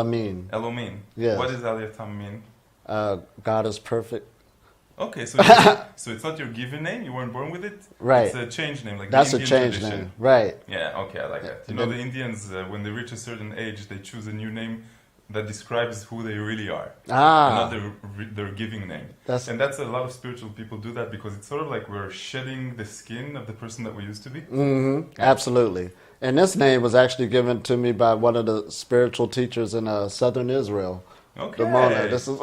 El-Amin. El-Amin. Yes. What does Elitom mean? God is perfect. Okay, so it's not your given name. You weren't born with it. Right. It's a change name, like That's the a Indian change tradition. name. Right. Yeah. Okay, I like that. You know, the Indians, when they reach a certain age, they choose a new name that describes who they really are, and not their giving name. And that's a lot of spiritual people do that because it's sort of like we're shedding the skin of the person that we used to be. Mm-hmm. Yeah. Absolutely. And this name was actually given to me by one of the spiritual teachers in southern Israel. Okay. Ramona. This is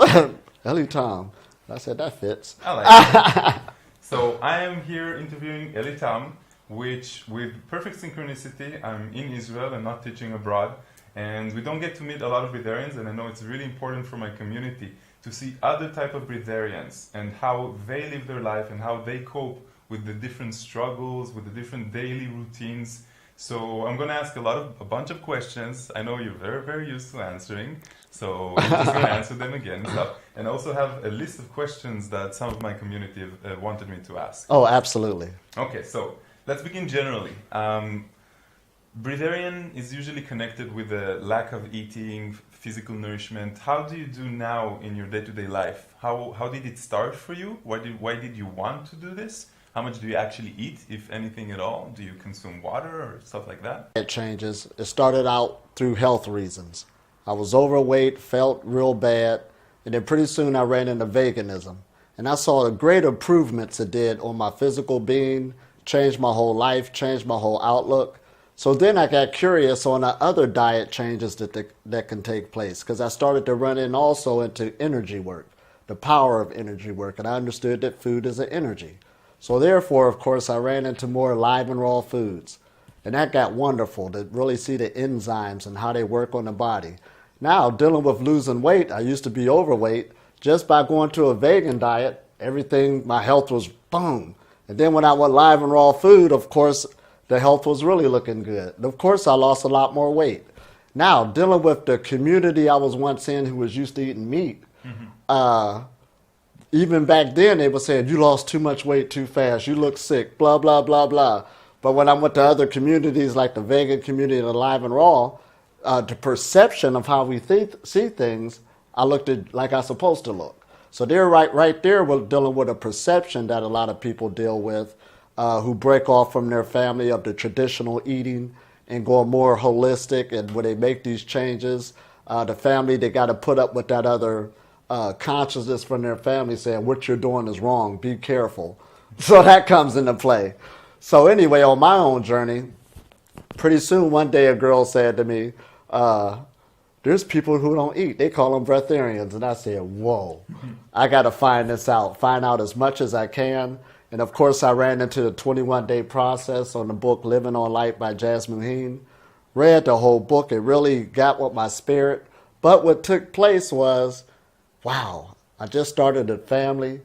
Elitom. I said, that fits. I like it. So I am here interviewing Elitom, which with perfect synchronicity, I'm in Israel and not teaching abroad. And we don't get to meet a lot of Breatharians, and I know it's really important for my community to see other type of Breatharians and how they live their life and how they cope with the different struggles, with the different daily routines. So I'm going to ask a bunch of questions. I know you're very, very used to answering, so I'm just going to answer them again. And also have a list of questions that some of my community have wanted me to ask. Oh, absolutely. Okay, so let's begin generally. Breatharian is usually connected with a lack of eating, physical nourishment. How do you do now in your day-to-day life? How did it start for you? Why did you want to do this? How much do you actually eat, if anything at all? Do you consume water or stuff like that? It changes. It started out through health reasons. I was overweight, felt real bad, and then pretty soon I ran into veganism. And I saw the great improvements it did on my physical being, changed my whole life, changed my whole outlook. So then I got curious on the other diet changes that can take place, because I started to run in also into energy work, the power of energy work, and I understood that food is an energy. So therefore, of course, I ran into more live and raw foods. And that got wonderful to really see the enzymes and how they work on the body. Now, dealing with losing weight, I used to be overweight. Just by going to a vegan diet, everything, my health was boom. And then when I went live and raw food, of course, the health was really looking good. And of course, I lost a lot more weight. Now, dealing with the community I was once in who was used to eating meat, even back then, they were saying, you lost too much weight too fast, you look sick, blah, blah, blah, blah. But when I went to other communities like the vegan community and Live and Raw, the perception of how we see things, I looked at like I'm supposed to look. So they're right there, we're dealing with a perception that a lot of people deal with who break off from their family of the traditional eating and go more holistic. And when they make these changes, the family, they got to put up with that other consciousness from their family saying what you're doing is wrong, be careful. So that comes into play. So anyway, on my own journey, pretty soon one day a girl said to me, there's people who don't eat, they call them breatharians. And I said, whoa, I got to find this out, find out as much as I can. And of course I ran into the 21-day process on the book Living on Light by Jasmine, read the whole book. It really got with my spirit. But what took place was, wow, I just started a family,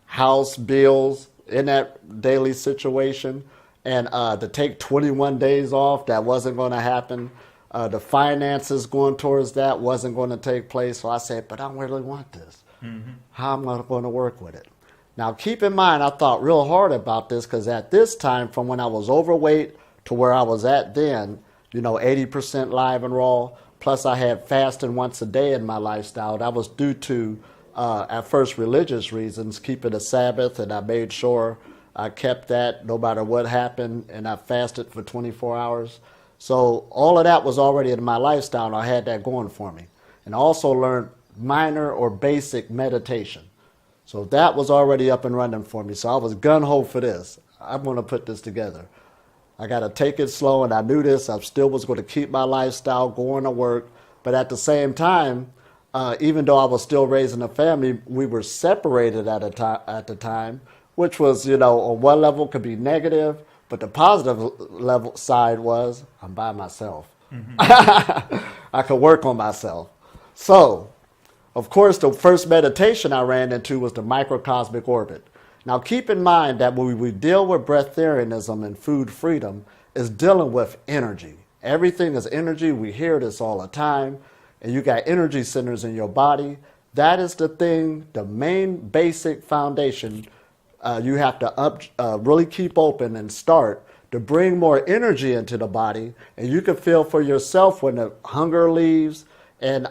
house, bills, in that daily situation. And to take 21 days off, that wasn't going to happen. The finances going towards that wasn't going to take place. So I said, but I really want this. How am I going to work with it? Now, keep in mind, I thought real hard about this because at this time, from when I was overweight to where I was at then, 80% live and raw, plus I had fasting once a day in my lifestyle. That was due to, at first, religious reasons, keeping a Sabbath, and I made sure I kept that no matter what happened, and I fasted for 24 hours. So all of that was already in my lifestyle, and I had that going for me. And I also learned minor or basic meditation. So that was already up and running for me. So I was gung-ho for this. I'm going to put this together. I got to take it slow, and I knew this. I still was going to keep my lifestyle, going to work. But at the same time, even though I was still raising a family, we were separated at the time, which was, on one level could be negative, but the positive level side was I'm by myself. I could work on myself. So, of course, the first meditation I ran into was the microcosmic orbit. Now, keep in mind that when we deal with breatharianism and food freedom, is dealing with energy. Everything is energy. We hear this all the time. And you got energy centers in your body. That is the thing, the main basic foundation you have to really keep open and start to bring more energy into the body. And you can feel for yourself when the hunger leaves and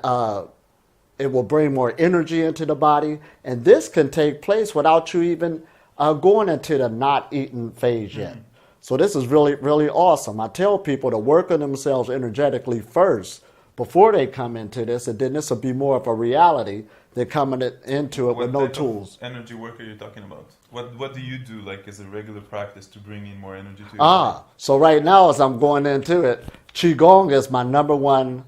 it will bring more energy into the body. And this can take place without you even going into the not eating phase yet. So this is really, really awesome. I tell people to work on themselves energetically first before they come into this, and then this will be more of a reality than coming into it with no tools. Energy work are you talking about? What do you do like as a regular practice to bring in more energy to your body? So right now as I'm going into it, Qigong is my number one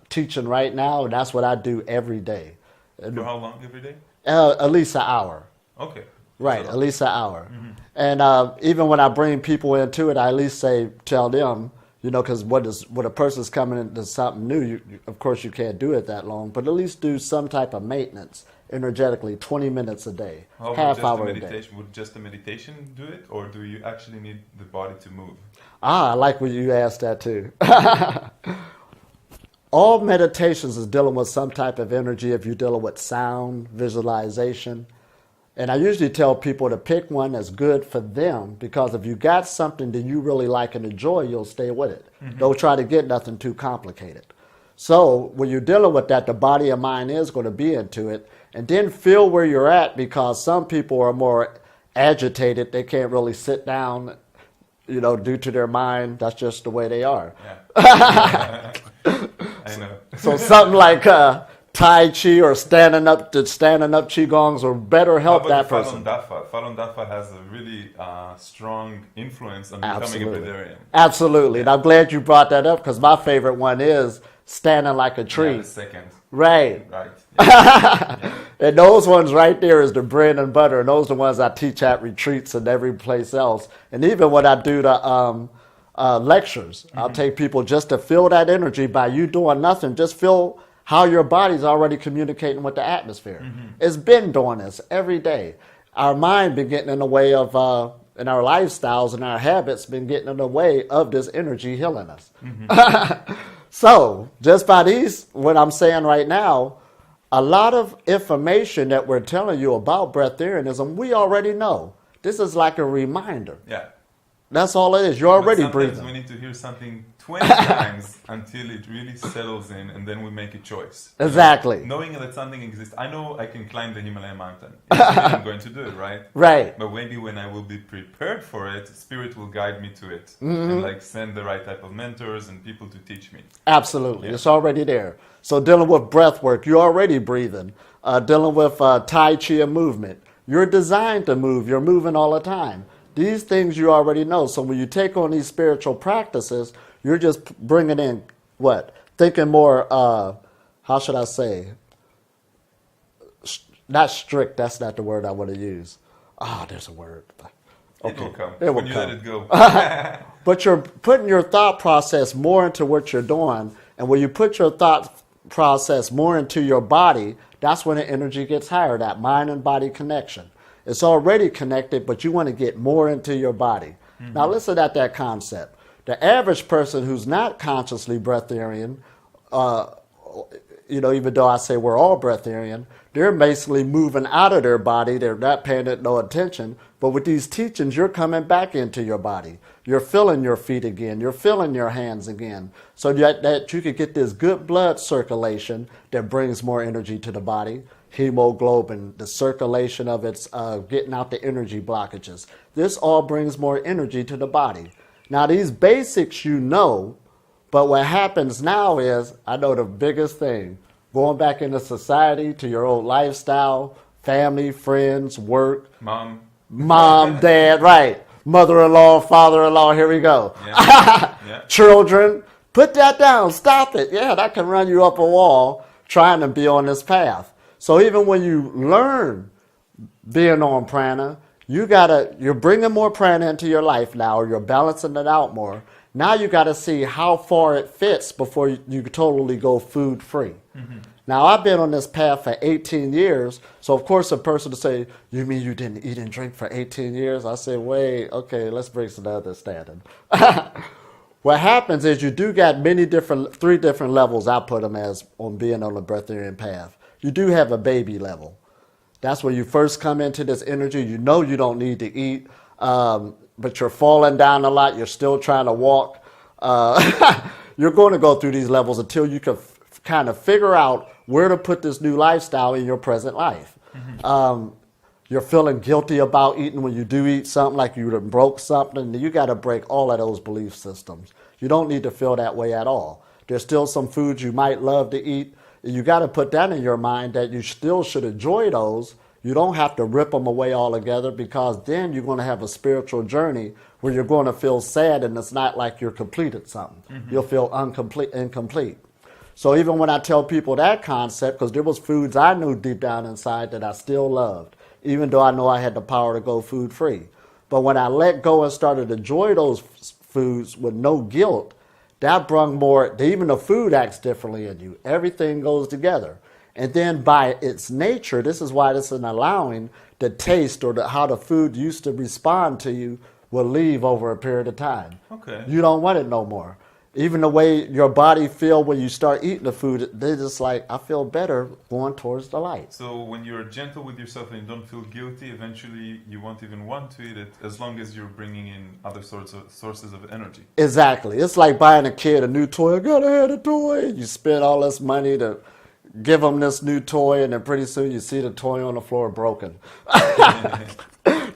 teaching right now, and that's what I do every day. For how long every day? At least an hour. Okay. Right, at least an hour. And even when I bring people into it, I at least tell them, you know, because when a person's coming into something new, of course you can't do it that long, but at least do some type of maintenance energetically, 20 minutes a day, half hour a day. Would just the meditation do it, or do you actually need the body to move? I like when you asked that too. All meditations is dealing with some type of energy if you're dealing with sound, visualization. And I usually tell people to pick one that's good for them, because if you got something that you really like and enjoy, you'll stay with it. Don't try to get nothing too complicated. So when you're dealing with that, the body and mind is going to be into it. And then feel where you're at, because some people are more agitated. They can't really sit down, you know, due to their mind. That's just the way they are. Yeah. I know. So something like Tai Chi or standing up Qigongs will better help that person. Falun Dafa has a really strong influence on becoming a Breatharian. Absolutely. And I'm glad you brought that up, because my favorite one is standing like a tree. Yeah, the second. Right. Right. Yeah. And those ones right there is the bread and butter. And those are the ones I teach at retreats and every place else. And even when I do the lectures, I'll take people just to feel that energy by you doing nothing. Just feel how your body's already communicating with the atmosphere. It's been doing this every day. Our mind been getting in the way of, and our lifestyles and our habits been getting in the way of this energy healing us. So just by these, what I'm saying right now, a lot of information that we're telling you about breatharianism, we already know. This is like a reminder. Yeah. That's all it is. You're already breathing. We need to hear something 20 times until it really settles in, and then we make a choice. Exactly. You know, knowing that something exists. I know I can climb the Himalayan mountain. I'm going to do it, right? Right. But maybe when I will be prepared for it, Spirit will guide me to it. And like send the right type of mentors and people to teach me. Absolutely. Yeah. It's already there. So dealing with breath work, you're already breathing. Dealing with Tai Chi and movement. You're designed to move. You're moving all the time. These things you already know. So when you take on these spiritual practices, you're just bringing in what? Thinking more, how should I say? Not strict, that's not the word I want to use. There's a word. Okay. It will come. It will when you come. let it go. But you're putting your thought process more into what you're doing. And when you put your thought process more into your body, that's when the energy gets higher, that mind and body connection. It's already connected, but you want to get more into your body. Now listen at that concept. The average person who's not consciously breatharian, you know, even though I say we're all breatharian, they're basically moving out of their body. They're not paying it no attention. But with these teachings, you're coming back into your body. You're feeling your feet again. You're feeling your hands again. So that you could get this good blood circulation that brings more energy to the body. Hemoglobin, the circulation of it's getting out the energy blockages. This all brings more energy to the body. Now these basics you know, but what happens now is, I know the biggest thing, going back into society, to your old lifestyle, family, friends, work. Mom, dad, right. Mother-in-law, father-in-law, here we go. Yeah. Children, put that down, stop it. Yeah, that can run you up a wall trying to be on this path. So even when you learn being on prana, you're bringing more prana into your life now, or you're balancing it out more. Now you got to see how far it fits before you totally go food free. Now I've been on this path for 18 years, so of course a person to say, you mean you didn't eat and drink for 18 years? I say, wait, okay, let's bring some understanding. What happens is you do got three different levels, I put them as, on being on the breatharian path. You do have a baby level. That's where you first come into this energy. You know you don't need to eat, but you're falling down a lot. You're still trying to walk. You're going to go through these levels until you can kind of figure out where to put this new lifestyle in your present life. You're feeling guilty about eating when you do eat something, like you done broke something. You got to break all of those belief systems. You don't need to feel that way at all. There's still some foods you might love to eat. You got to put that in your mind that you still should enjoy those. You don't have to rip them away altogether, because then you're going to have a spiritual journey where you're going to feel sad, and it's not like you're completed something. You'll feel incomplete. So even when I tell people that concept, because there was foods I knew deep down inside that I still loved, even though I know I had the power to go food free. But when I let go and started to enjoy those foods with no guilt, that brought more, even the food acts differently in you. Everything goes together. And then by its nature, this is why this is allowing the taste or how the food used to respond to you will leave over a period of time. Okay. You don't want it no more. Even the way your body feel when you start eating the food, they're just like, I feel better going towards the light. So when you're gentle with yourself and you don't feel guilty, eventually you won't even want to eat it, as long as you're bringing in other sources of energy. Exactly. It's like buying a kid a new toy. I gotta have a toy. You spend all this money to give them this new toy, and then pretty soon you see the toy on the floor broken.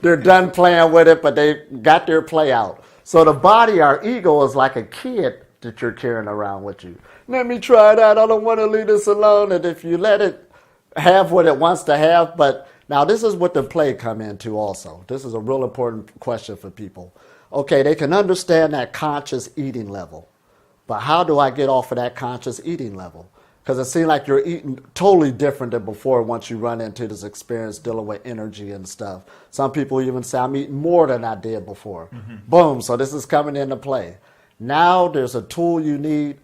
They're done playing with it, but they got their play out. So the body, our ego, is like a kid that you're carrying around with you. Let me try that. I don't want to leave this alone. And if you let it have what it wants to have, but now this is what the play come into also. This is a real important question for people. Okay, they can understand that conscious eating level, but how do I get off of that conscious eating level? Because it seems like you're eating totally different than before once you run into this experience dealing with energy and stuff. Some people even say, I'm eating more than I did before. Boom, so this is coming into play. Now there's a tool you need,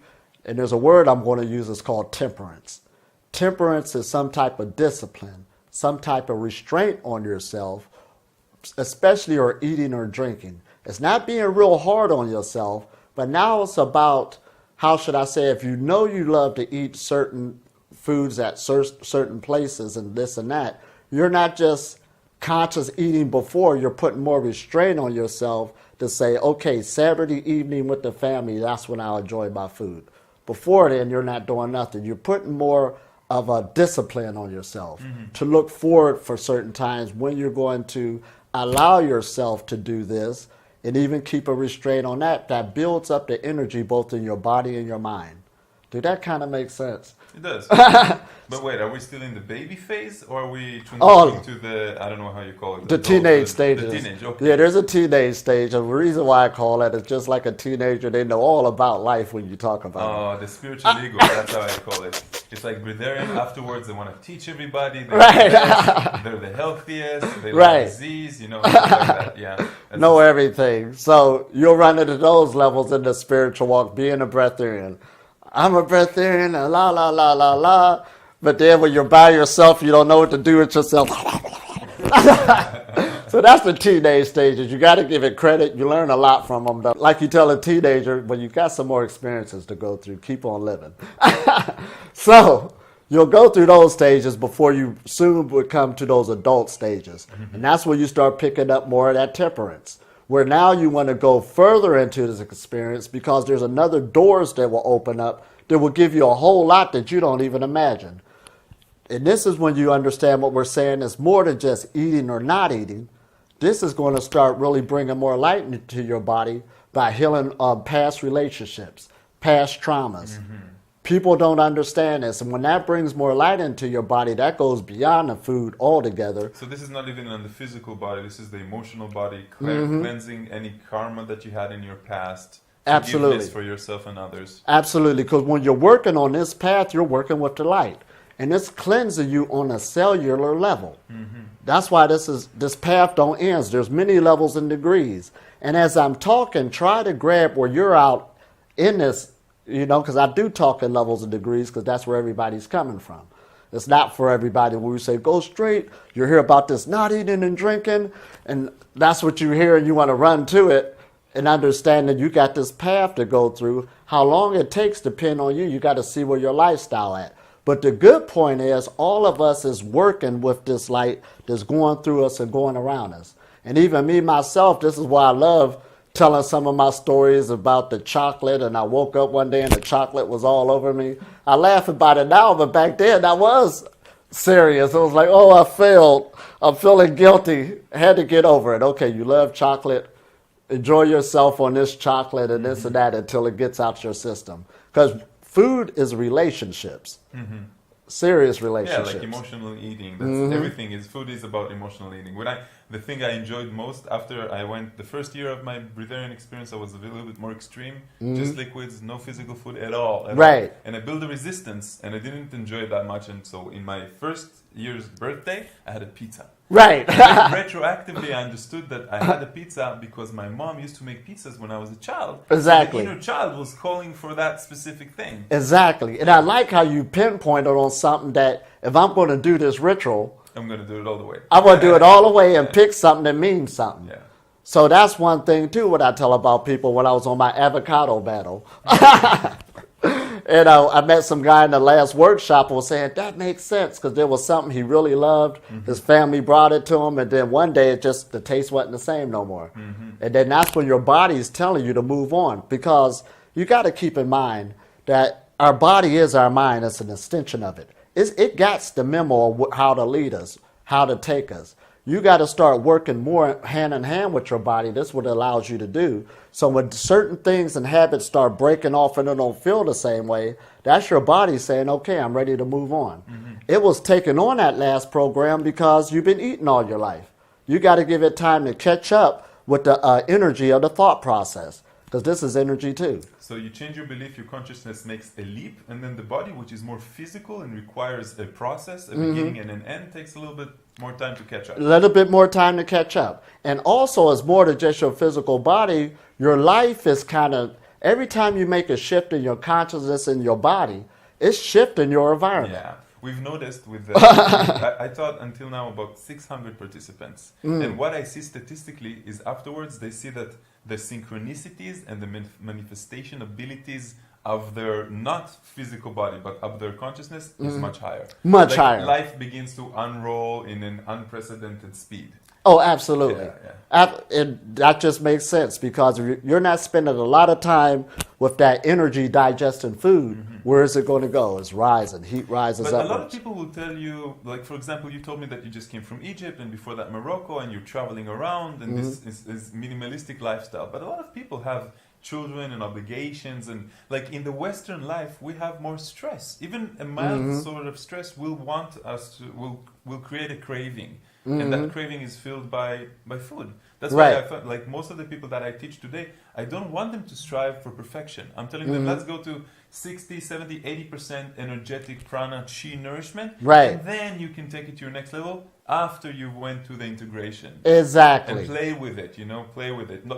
and there's a word I'm going to use. It's called temperance. Temperance is some type of discipline, some type of restraint on yourself, especially your eating or drinking. It's not being real hard on yourself, but now it's about, how should I say, if you know you love to eat certain foods at certain places and this and that, you're not just conscious eating before, you're putting more restraint on yourself to say, okay, Saturday evening with the family, that's when I'll enjoy my food. Before then, you're not doing nothing. You're putting more of a discipline on yourself to look forward for certain times when you're going to allow yourself to do this, and even keep a restraint on that. That builds up the energy both in your body and your mind. Did that kind of make sense? It does. But wait, are we still in the baby phase, or are we transitioning to the, I don't know how you call it. The teenage stages. The teenage, okay. Yeah, there's a teenage stage. And the reason why I call it is just like a teenager. They know all about life when you talk about it. Oh, the spiritual ego, that's how I call it. It's like Breatharian. Afterwards, they want to teach everybody. They're the healthiest. They love disease, stuff like that. Yeah. Know everything. So you'll run into those levels in the spiritual walk, being a Breatharian. I'm a Breatharian, and la, la, la, la, la. But then when you're by yourself, you don't know what to do with yourself. So that's the teenage stages. You got to give it credit. You learn a lot from them. Though. Like you tell a teenager, when you've got some more experiences to go through, keep on living. So you'll go through those stages before you soon would come to those adult stages. And that's where you start picking up more of that temperance, where now you want to go further into this experience because there's another doors that will open up that will give you a whole lot that you don't even imagine. And this is when you understand what we're saying is more than just eating or not eating. This is going to start really bringing more light into your body by healing past relationships, past traumas. People don't understand this. And when that brings more light into your body, that goes beyond the food altogether. So this is not even on the physical body. This is the emotional body, cleansing any karma that you had in your past. Absolutely. Forgiveness for yourself and others. Absolutely. Because when you're working on this path, you're working with the light. And it's cleansing you on a cellular level. That's why this path don't end. There's many levels and degrees. And as I'm talking, try to grab where you're out in this, because I do talk in levels and degrees because that's where everybody's coming from. It's not for everybody. When we say go straight, you hear about this not eating and drinking, and that's what you hear and you want to run to it and understand that you got this path to go through. How long it takes depend on you. You got to see where your lifestyle at. But the good point is all of us is working with this light that's going through us and going around us. And even me, myself, this is why I love telling some of my stories about the chocolate. And I woke up one day and the chocolate was all over me. I laugh about it now, but back then I was serious. It was like, oh, I failed. I'm feeling guilty. Had to get over it. Okay, you love chocolate. Enjoy yourself on this chocolate and this and that until it gets out your system. Because food is relationships. Serious relationships. Yeah, like emotional eating. That's everything is food is about emotional eating. The thing I enjoyed most after I went the first year of my Breatharian experience, I was a little bit more extreme, just liquids, no physical food at all. Right. And I built a resistance, and I didn't enjoy it that much. And so, in my first year's birthday, I had a pizza. Right. Retroactively, I understood that I had a pizza because my mom used to make pizzas when I was a child. Exactly. So the inner child was calling for that specific thing. Exactly. And I like how you pinpointed on something that if I'm going to do this ritual, I'm going to do it all the way. I'm going to do it all the way and pick something that means something. Yeah. So that's one thing, too, what I tell about people when I was on my avocado battle. And I met some guy in the last workshop who was saying, that makes sense, because there was something he really loved. His family brought it to him, and then one day the taste wasn't the same no more. And then that's when your body is telling you to move on, because you got to keep in mind that our body is our mind. It's an extension of it. It got the memo of how to lead us, how to take us. You got to start working more hand in hand with your body. That's what it allows you to do. So when certain things and habits start breaking off and it don't feel the same way, that's your body saying, okay, I'm ready to move on. It was taking on that last program because you've been eating all your life. You got to give it time to catch up with the energy of the thought process, because this is energy too. So you change your belief, your consciousness makes a leap, and then the body, which is more physical and requires a process, a beginning and an end, takes a little bit more time to catch up. A little bit more time to catch up. And also, it's more than just your physical body. Your life is kind of, every time you make a shift in your consciousness in your body, it's shifting your environment. Yeah. We've noticed I taught until now about 600 participants. And what I see statistically is afterwards they see that the synchronicities and the manifestation abilities of their not physical body but of their consciousness is much higher. Much higher. Life begins to unroll in an unprecedented speed. Oh, absolutely. Yeah. That just makes sense, because you're not spending a lot of time with that energy digesting food. Where is it going to go? It's rising. Heat rises But upwards. a lot of people will tell you, like, for example, you told me that you just came from Egypt and before that Morocco, and you're traveling around, and this is minimalistic lifestyle. But a lot of people have children and obligations, and like in the Western life, we have more stress. Even a mild sort of stress will create a craving. And that craving is filled by food. That's why I thought, like most of the people that I teach today, I don't want them to strive for perfection. I'm telling them, let's go to 60, 70, 80% energetic prana chi nourishment. Right. And then you can take it to your next level after you went to the integration. Exactly. And play with it, play with it.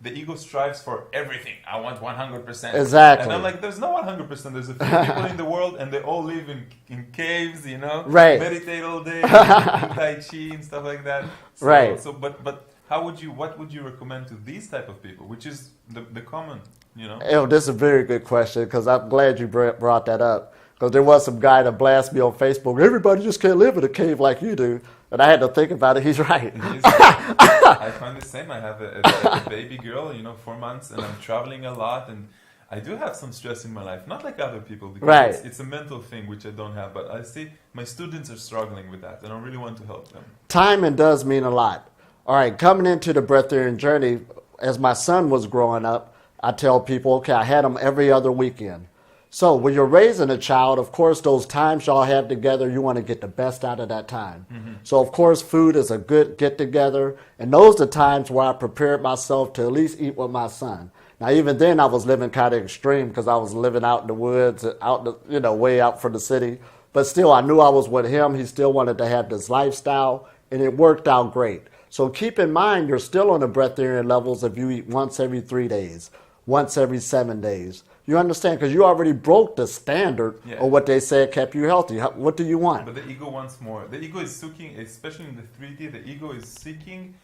The ego strives for everything. I want 100%. Exactly. And I'm like, there's no 100%. There's a few people in the world and they all live in caves, Right. meditate all day, do tai chi and stuff like that. So, Right. So, but what would you recommend to these type of people, which is the common, This is a very good question, because I'm glad you brought that up. Because there was some guy that blasted me on Facebook. Everybody just can't live in a cave like you do. And I had to think about it. He's right. I find the same. I have a baby girl, 4 months, and I'm traveling a lot, and I do have some stress in my life. Not like other people, because it's a mental thing which I don't have. But I see my students are struggling with that, and I really want to help them. Timing does mean a lot. All right, coming into the Breatharian journey, as my son was growing up, I tell people, okay, I had him every other weekend. So when you're raising a child, of course, those times y'all have together, you want to get the best out of that time. So, of course, food is a good get-together. And those are the times where I prepared myself to at least eat with my son. Now, even then, I was living kind of extreme, because I was living out in the woods, way out from the city. But still, I knew I was with him. He still wanted to have this lifestyle, and it worked out great. So keep in mind, you're still on the Breatharian levels if you eat once every 3 days, once every 7 days. You understand? Because you already broke the standard of what they said kept you healthy. What do you want? But the ego wants more. The ego is seeking, especially in the 3D, the ego is seeking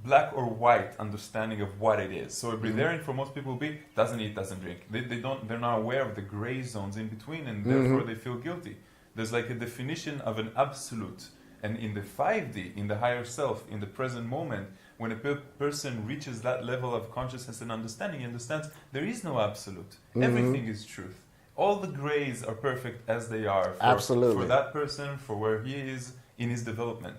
black or white understanding of what it is. So a Breatharian for most people will be doesn't eat, doesn't drink. They're not aware of the gray zones in between, and therefore they feel guilty. There's like a definition of an absolute. And in the 5D, in the higher self, in the present moment, when a person reaches that level of consciousness and understanding, he understands there is no absolute. Everything is truth. all the grays are perfect as they are Absolutely. for that person, for where he is in his development,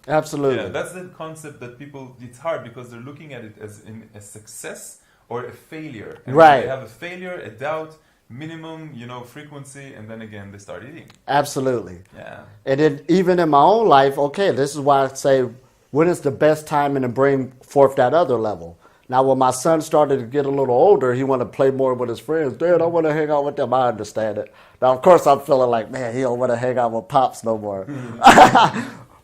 Absolutely. Yeah, that's the concept that people, it's hard because they're looking at it as in a success or a failure. And Right. they have a failure, a doubt, minimum, frequency, and then again they start eating. Absolutely. Yeah. And then even in my own life, okay, this is why I say, when is the best time to bring forth that other level? Now, when my son started to get a little older, he wanted to play more with his friends. Dad, I want to hang out with them. I understand it. Now, of course, I'm feeling like, man, he don't want to hang out with Pops no more.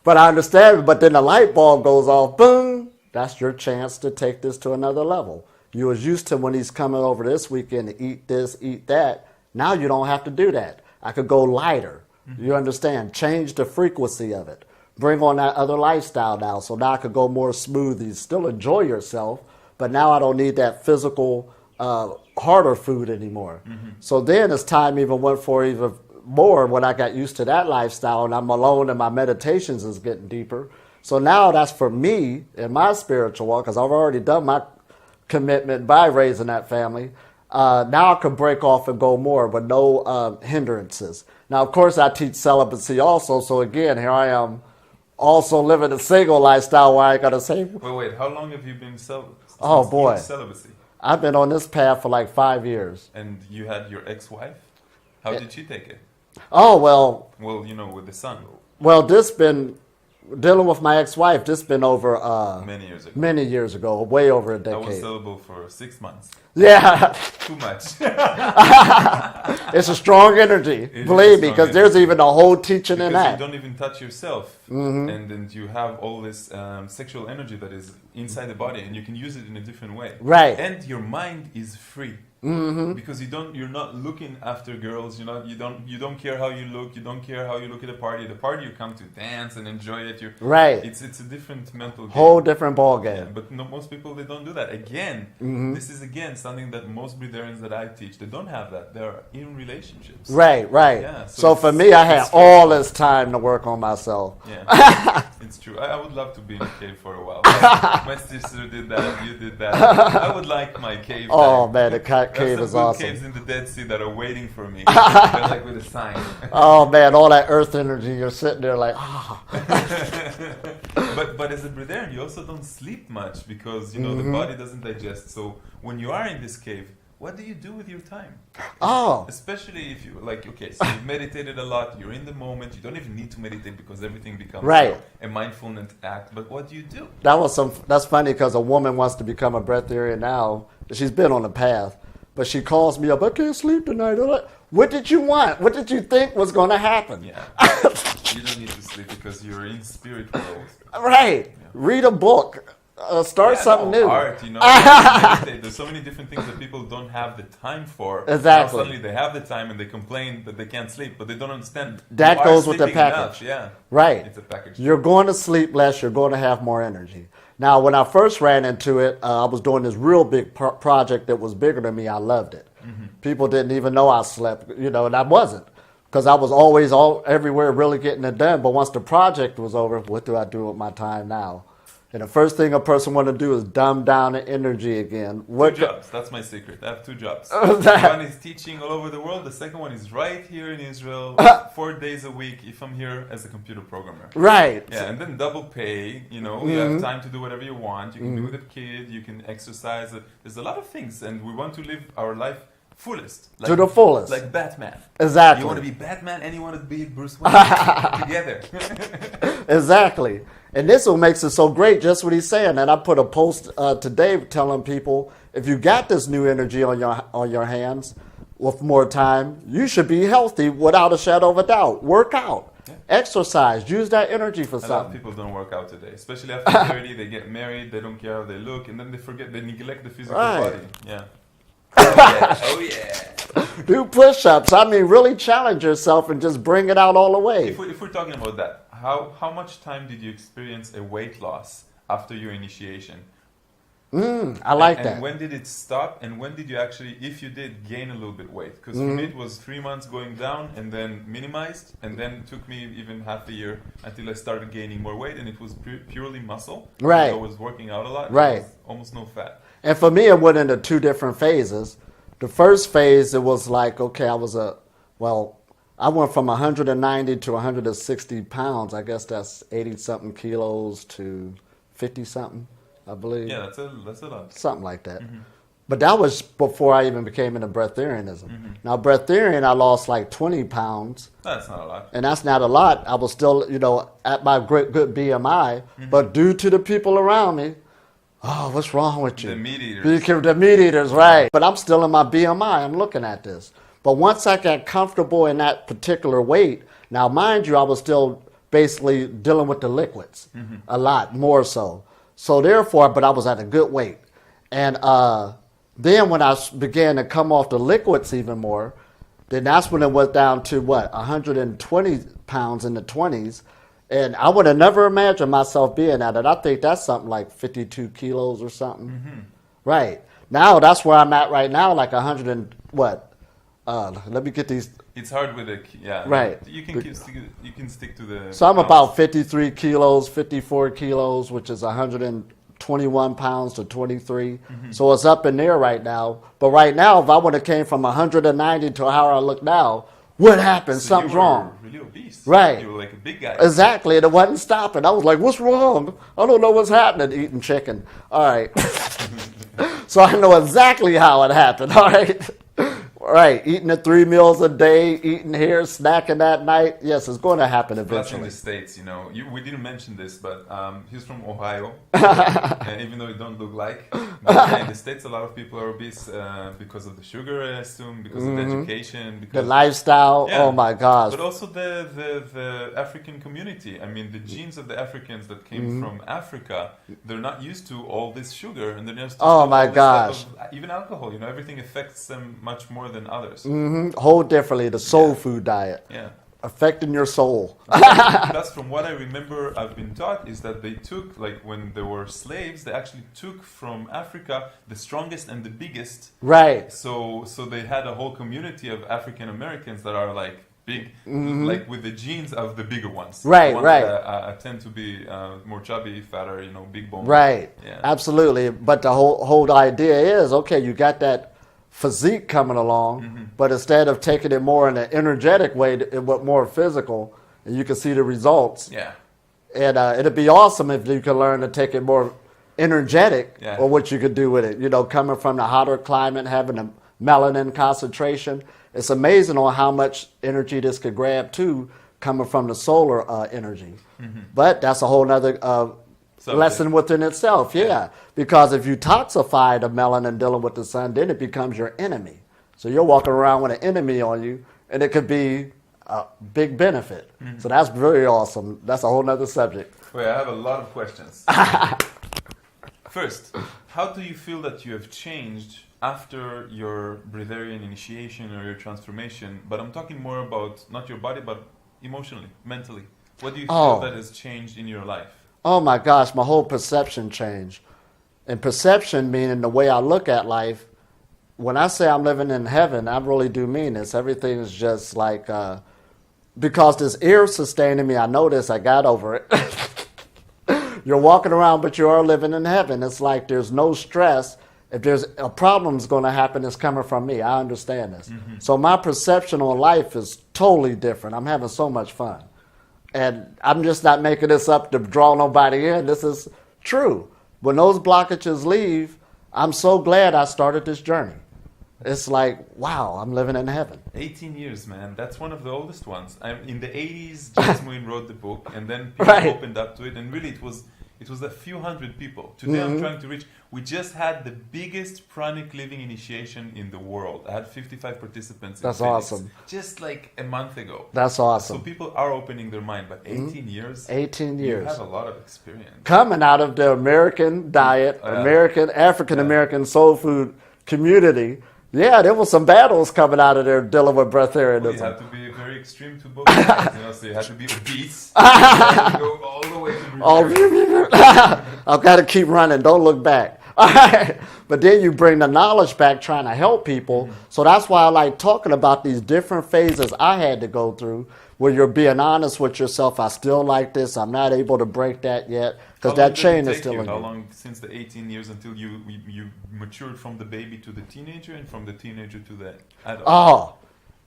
But I understand it. But then the light bulb goes off. Boom. That's your chance to take this to another level. You was used to when he's coming over this weekend to eat this, eat that. Now you don't have to do that. I could go lighter. You understand? Change the frequency of it. Bring on that other lifestyle now. So now I could go more smoothies. Still enjoy yourself. But now I don't need that physical, harder food anymore. So then as time even went for even more when I got used to that lifestyle and I'm alone and my meditations is getting deeper. So now that's for me in my spiritual walk, because I've already done my commitment by raising that family. Now I can break off and go more with no hindrances. Now, of course, I teach celibacy also. So again, here I am also living a single lifestyle where I got to say... Wait, how long have you been Oh, boy. celibacy? I've been on this path for like 5 years. And you had your ex-wife? How did she take it? Oh, well, Well, with the son. this been, dealing with my ex-wife, this been over... Many years ago. Way over a I was decade. celibate for 6 months. Yeah, Too much. it's a strong energy, It is believe a me, strong because there's energy. even a whole teaching in Because that. you don't even touch yourself, and then you have all this sexual energy that is inside the body, and you can use it in a different way. Right. And your mind is free. Because you're not looking after girls. You don't care how you look. You don't care how you look at a party. The party you come to dance and enjoy it. Right. It's a different mental game. Whole different ball Yeah, game. but most people, they don't do that. Again, this is something that most breatharians that I teach, they don't have that. They're in relationships. Right. Yeah, So for me, I had all this time to work on myself. Yeah, it's true. I would love to be in a cave for a while. My sister did that. You did that. I would like my cave. Oh, back. man, the cave There's is some good awesome. caves in the Dead Sea that are waiting for me. They're like with a sign. Oh, man, all that earth energy, you're sitting there like, But as a breatharian, you also don't sleep much because, the body doesn't digest. So when you are in this cave, what do you do with your time? oh, Especially if you, so you've meditated a lot, you're in the moment, you don't even need to meditate because everything becomes Right. a mindfulness act, but what do you do? that's funny because a woman wants to become a breatharian now. She's been on the path, but she calls me up, I can't sleep tonight. I'm like, what did you want? What did you think was going to happen? Yeah. You don't need to sleep because you're in spirit world. Right. Yeah. Read a book. Start something new. Art, meditate. There's so many different things that people don't have the time for. Exactly. Now suddenly they have the time and they complain that they can't sleep, but they don't understand. That you are goes with the sleeping enough. package. Yeah. Right. It's a package. You're going to sleep less. You're going to have more energy. Now, when I first ran into it, I was doing this real big project that was bigger than me. I loved it. People didn't even know I slept, and I wasn't. Because I was always everywhere really getting it done. But once the project was over, what do I do with my time now? And the first thing a person want to do is dumb down the energy again. Two jobs. That's my secret. I have 2 jobs. One is teaching all over the world. The second one is right here in Israel, 4 days a week if I'm here as a computer programmer. Right. Yeah, and then double pay. You have time to do whatever you want. You can do with a kid. You can exercise. There's a lot of things, and we want to live our life fullest. To the fullest. Like Batman. Exactly. You want to be Batman and you want to be Bruce Wayne together. Exactly. And this what makes it so great, just what he's saying. And I put a post today telling people, if you got this new energy on your hands with more time, you should be healthy without a shadow of a doubt. Work out. Yeah. Exercise. Use that energy for something. A lot of people don't work out today. Especially after 30, they get married, they don't care how they look, and then they neglect the physical body. Yeah. Oh yeah. Do push-ups. Really challenge yourself and just bring it out all the way. If we're talking about that, how much time did you experience a weight loss after your initiation? I like that. And when did it stop? And when did you actually, if you did, gain a little bit weight? Because for me it was 3 months going down and then minimized, and then it took me even half a year until I started gaining more weight, and it was purely muscle. Right. I was working out a lot. Right. There was almost no fat. And for me, it went into 2 different phases. The first phase, it was like, okay, I went from 190 to 160 pounds. I guess that's 80-something kilos to 50-something, I believe. Yeah, that's a lot. Something like that. But that was before I even became into breatharianism. Now, breatharian, I lost like 20 pounds. That's not a lot. And that's not a lot. I was still, at my good BMI. But due to the people around me, oh, what's wrong with you? The meat eaters. The meat eaters, right. But I'm still in my BMI. I'm looking at this. But once I got comfortable in that particular weight, now mind you, I was still basically dealing with the liquids a lot more so. So therefore, but I was at a good weight. And then when I began to come off the liquids even more, then that's when it went down to 120 pounds in the 20s. And I would have never imagined myself being at it. I think that's something like 52 kilos or something. Right. Now that's where I'm at right now, like 100 and what? Let me get these. It's hard with Right. You can stick to the. So I'm about 53 kilos, 54 kilos, which is 121 pounds to 23. So it's up in there right now. But right now, if I would have came from 190 to how I look now, what happened? So Something's wrong. Really obese. Right. You were like a big guy. Exactly. And it wasn't stopping. I was like, what's wrong? I don't know what's happening. Eating chicken. All right. So I know exactly how it happened. All right. Right, eating the 3 meals a day, eating here, snacking at night. Yes, it's going to happen Plus eventually. in the States, we didn't mention this, but he's from Ohio, and even though you don't look like, but yeah, in the States, a lot of people are obese because of the sugar, I assume, because of the education, because The lifestyle, Yeah. oh my gosh. But also the African community. I mean, the genes of the Africans that came from Africa, they're not used to all this sugar, and they're just Oh my gosh. even alcohol. Everything affects them much more than others. Whole differently, the soul food diet, Yeah. affecting your soul. That's from what I remember I've been taught is that they took, like when there were slaves, they actually took from Africa the strongest and the biggest. Right. So they had a whole community of African Americans that are like big, like with the genes of the bigger ones. Right, the ones right. That tend to be more chubby, fatter, big bone. Right. Yeah. Absolutely. But the whole idea is, okay, you got that physique coming along, but instead of taking it more in an energetic way, it went more physical, and you can see the results. Yeah. And it'd be awesome if you could learn to take it more energetic, or what you could do with it. Coming from the hotter climate, having a melanin concentration. It's amazing on how much energy this could grab too, coming from the solar energy. But that's a whole nother lesson within itself, yeah. Because if you toxify the melanin dealing with the sun, then it becomes your enemy. So you're walking around with an enemy on you, and it could be a big benefit. So that's very awesome. That's a whole nother subject. Wait, I have a lot of questions. First, how do you feel that you have changed after your Breatharian initiation or your transformation? But I'm talking more about not your body, but emotionally, mentally. What do you feel that has changed in your life? Oh my gosh, my whole perception changed. And perception meaning the way I look at life. When I say I'm living in heaven, I really do mean this. Everything is just like, because this air sustaining me, I know this, I got over it. You're walking around, but you are living in heaven. It's like there's no stress. If there's a problem's going to happen, it's coming from me. I understand this. So my perception on life is totally different. I'm having so much fun. And I'm just not making this up to draw nobody in. This is true. When those blockages leave, I'm so glad I started this journey. It's like, wow, I'm living in heaven. 18 years, man. That's one of the oldest ones. In the 80s, Jasmine wrote the book, and then people opened up to it, and really it was a few hundred people. Today I'm trying to reach. We just had the biggest pranic living initiation in the world. I had 55 participants. That's in Phoenix, awesome. just like a month ago. That's awesome. So people are opening their mind, but 18 years? 18 years. You have a lot of experience. Coming out of the American diet, African-American soul food community, yeah, there was some battles coming out of there dealing with breatharianism. Well, you had to be very extreme to both sides. So you had to be obese. You had to go all the way to breatharian. I've got to keep running. Don't look back. But then you bring the knowledge back trying to help people. So that's why I like talking about these different phases I had to go through. where you're being honest with yourself. I still like this. I'm not able to break that yet because that chain is still in you. How long since the 18 years until you matured from the baby to the teenager and from the teenager to the adult? Oh,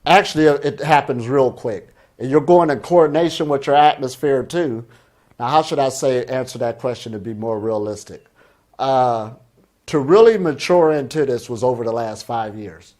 actually, it happens real quick. And you're going in coordination with your atmosphere too. Now, how should I answer that question to be more realistic? To really mature into this was over the last 5 years.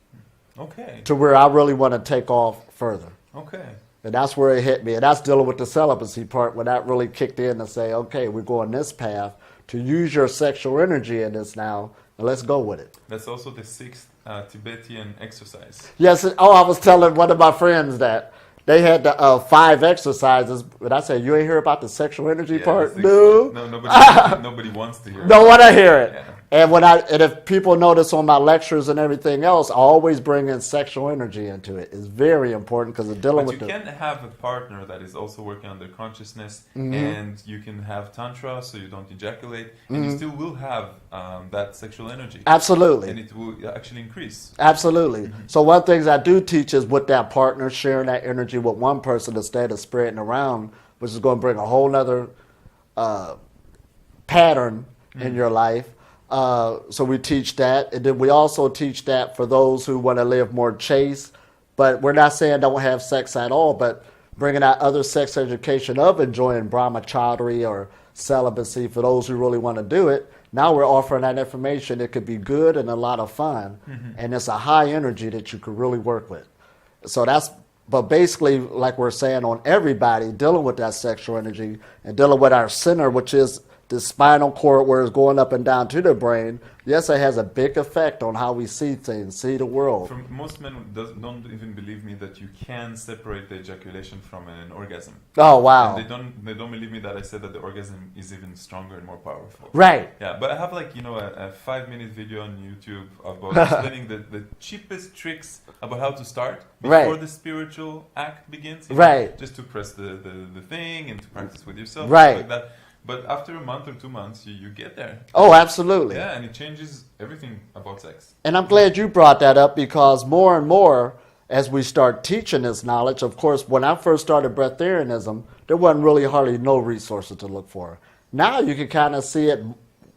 Okay. To where I really want to take off further. Okay. And that's where it hit me. And that's dealing with the celibacy part where that really kicked in and say, okay, we're going this path to use your sexual energy in this now, and let's go with it. That's also the 6th Tibetan exercise. Yes. Oh, I was telling one of my friends that they had the 5 exercises, but I said, you ain't hear about the sexual energy part? No. No, nobody wants to hear it. Don't want to hear it. Yeah. And if people notice on my lectures and everything else, I always bring in sexual energy into it. It's very important because it's dealing with you can have a partner that is also working on their consciousness, and you can have tantra so you don't ejaculate, and you still will have that sexual energy. Absolutely. And it will actually increase. Absolutely. So one of the things I do teach is with that partner, sharing that energy with one person instead of spreading around, which is going to bring a whole nother pattern in your life. So we teach that. And then we also teach that for those who want to live more chaste. But we're not saying don't have sex at all, but bringing out other sex education of enjoying brahmacharya or celibacy for those who really want to do it. Now we're offering that information. It could be good and a lot of fun. And it's a high energy that you could really work with. So but basically, like we're saying on everybody, dealing with that sexual energy and dealing with our center, which is the spinal cord where it's going up and down to the brain, yes, it has a big effect on how we see things, see the world. Most men don't even believe me that you can separate the ejaculation from an orgasm. Oh, wow. And they don't believe me that I said that the orgasm is even stronger and more powerful. Right. Yeah, but I have a 5-minute video on YouTube about explaining the cheapest tricks about how to start before the spiritual act begins. Right. Just to press the thing and to practice with yourself. Right. Like that. But after a month or 2 months, you get there. Oh, absolutely. Yeah, and it changes everything about sex. And I'm glad you brought that up because more and more, as we start teaching this knowledge, of course, when I first started Breatharianism, there wasn't really hardly no resources to look for. Now you can kind of see it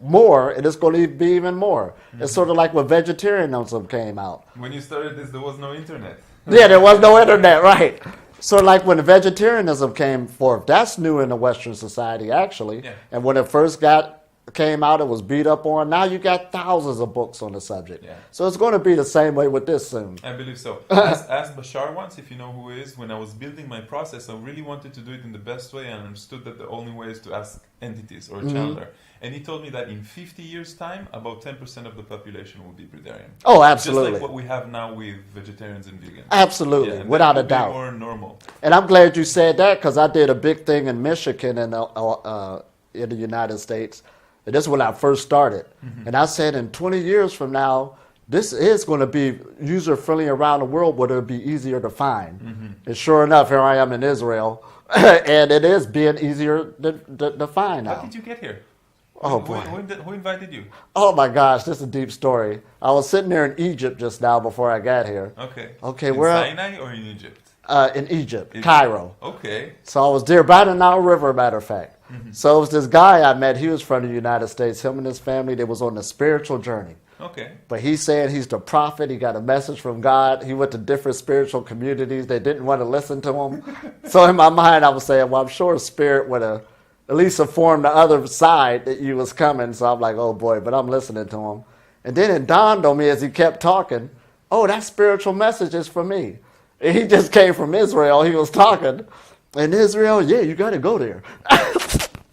more, and it's going to be even more. It's sort of like when vegetarianism came out. When you started this, there was no internet. Yeah, there was no internet, right. So like when vegetarianism came forth, that's new in the Western society, actually. Yeah. And when it first came out, it was beat up on. Now you got thousands of books on the subject. Yeah. So it's going to be the same way with this soon. I believe so. Ask Bashar once, if you know who he is. When I was building my process, I really wanted to do it in the best way and understood that the only way is to ask entities or a channeler. And he told me that in 50 years' time, about 10% of the population will be breatharian. Oh, absolutely. Just like what we have now with vegetarians and vegans. Absolutely, without a doubt. More normal. And I'm glad you said that because I did a big thing in Michigan and in the United States. And this is when I first started. And I said in 20 years from now, this is going to be user-friendly around the world where it'll be easier to find. And sure enough, here I am in Israel. And it is being easier to find now. How did you get here? Oh, boy. Who invited you? Oh, my gosh, this is a deep story. I was sitting there in Egypt just now before I got here. Okay, where? In Sinai or in Egypt? In Egypt, Cairo. Okay. So I was there by the Nile River, matter of fact. So it was this guy I met. He was from the United States. Him and his family, they was on a spiritual journey. Okay. But he's saying he's the prophet. He got a message from God. He went to different spiritual communities. They didn't want to listen to him. So in my mind, I was saying, well, I'm sure Spirit would have at least informed the other side that you was coming. So I'm like, oh, boy, but I'm listening to him. And then it dawned on me as he kept talking, oh, that spiritual message is for me. And he just came from Israel. He was talking. In Israel, yeah, you got to go there.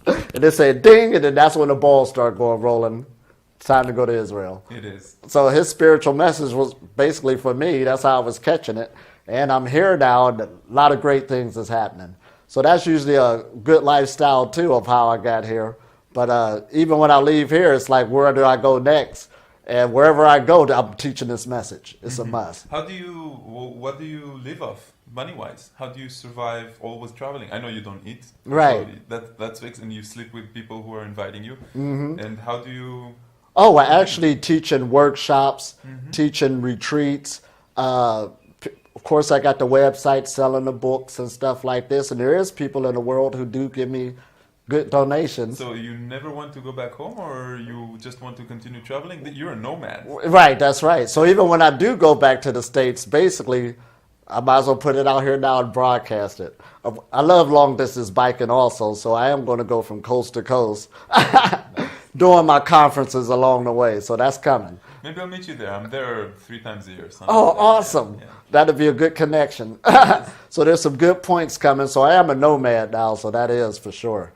And they say ding, and then that's when the balls start going rolling. It's time to go to Israel. It is. So his spiritual message was basically for me. That's how I was catching it. And I'm here now, and a lot of great things is happening. So that's usually a good lifestyle, too, of how I got here. But even when I leave here, it's like, where do I go next? And wherever I go, I'm teaching this message. It's a must. What do you live off, money-wise? How do you survive always traveling? I know you don't eat. Right. So that's fixed, and you sleep with people who are inviting you. And how do you... Oh, I actually teach in workshops, teach in retreats. Of course, I got the website selling the books and stuff like this, and there is people in the world who do give me good donations. So you never want to go back home, or you just want to continue traveling? You're a nomad. Right, that's right. So even when I do go back to the States, basically, I might as well put it out here now and broadcast it. I love long distance biking also, so I am going to go from coast to coast doing my conferences along the way. So that's coming. Maybe I'll meet you there. I'm there 3 times a year. Oh, like awesome. Yeah. That'd be a good connection. So there's some good points coming. So I am a nomad now, so that is for sure.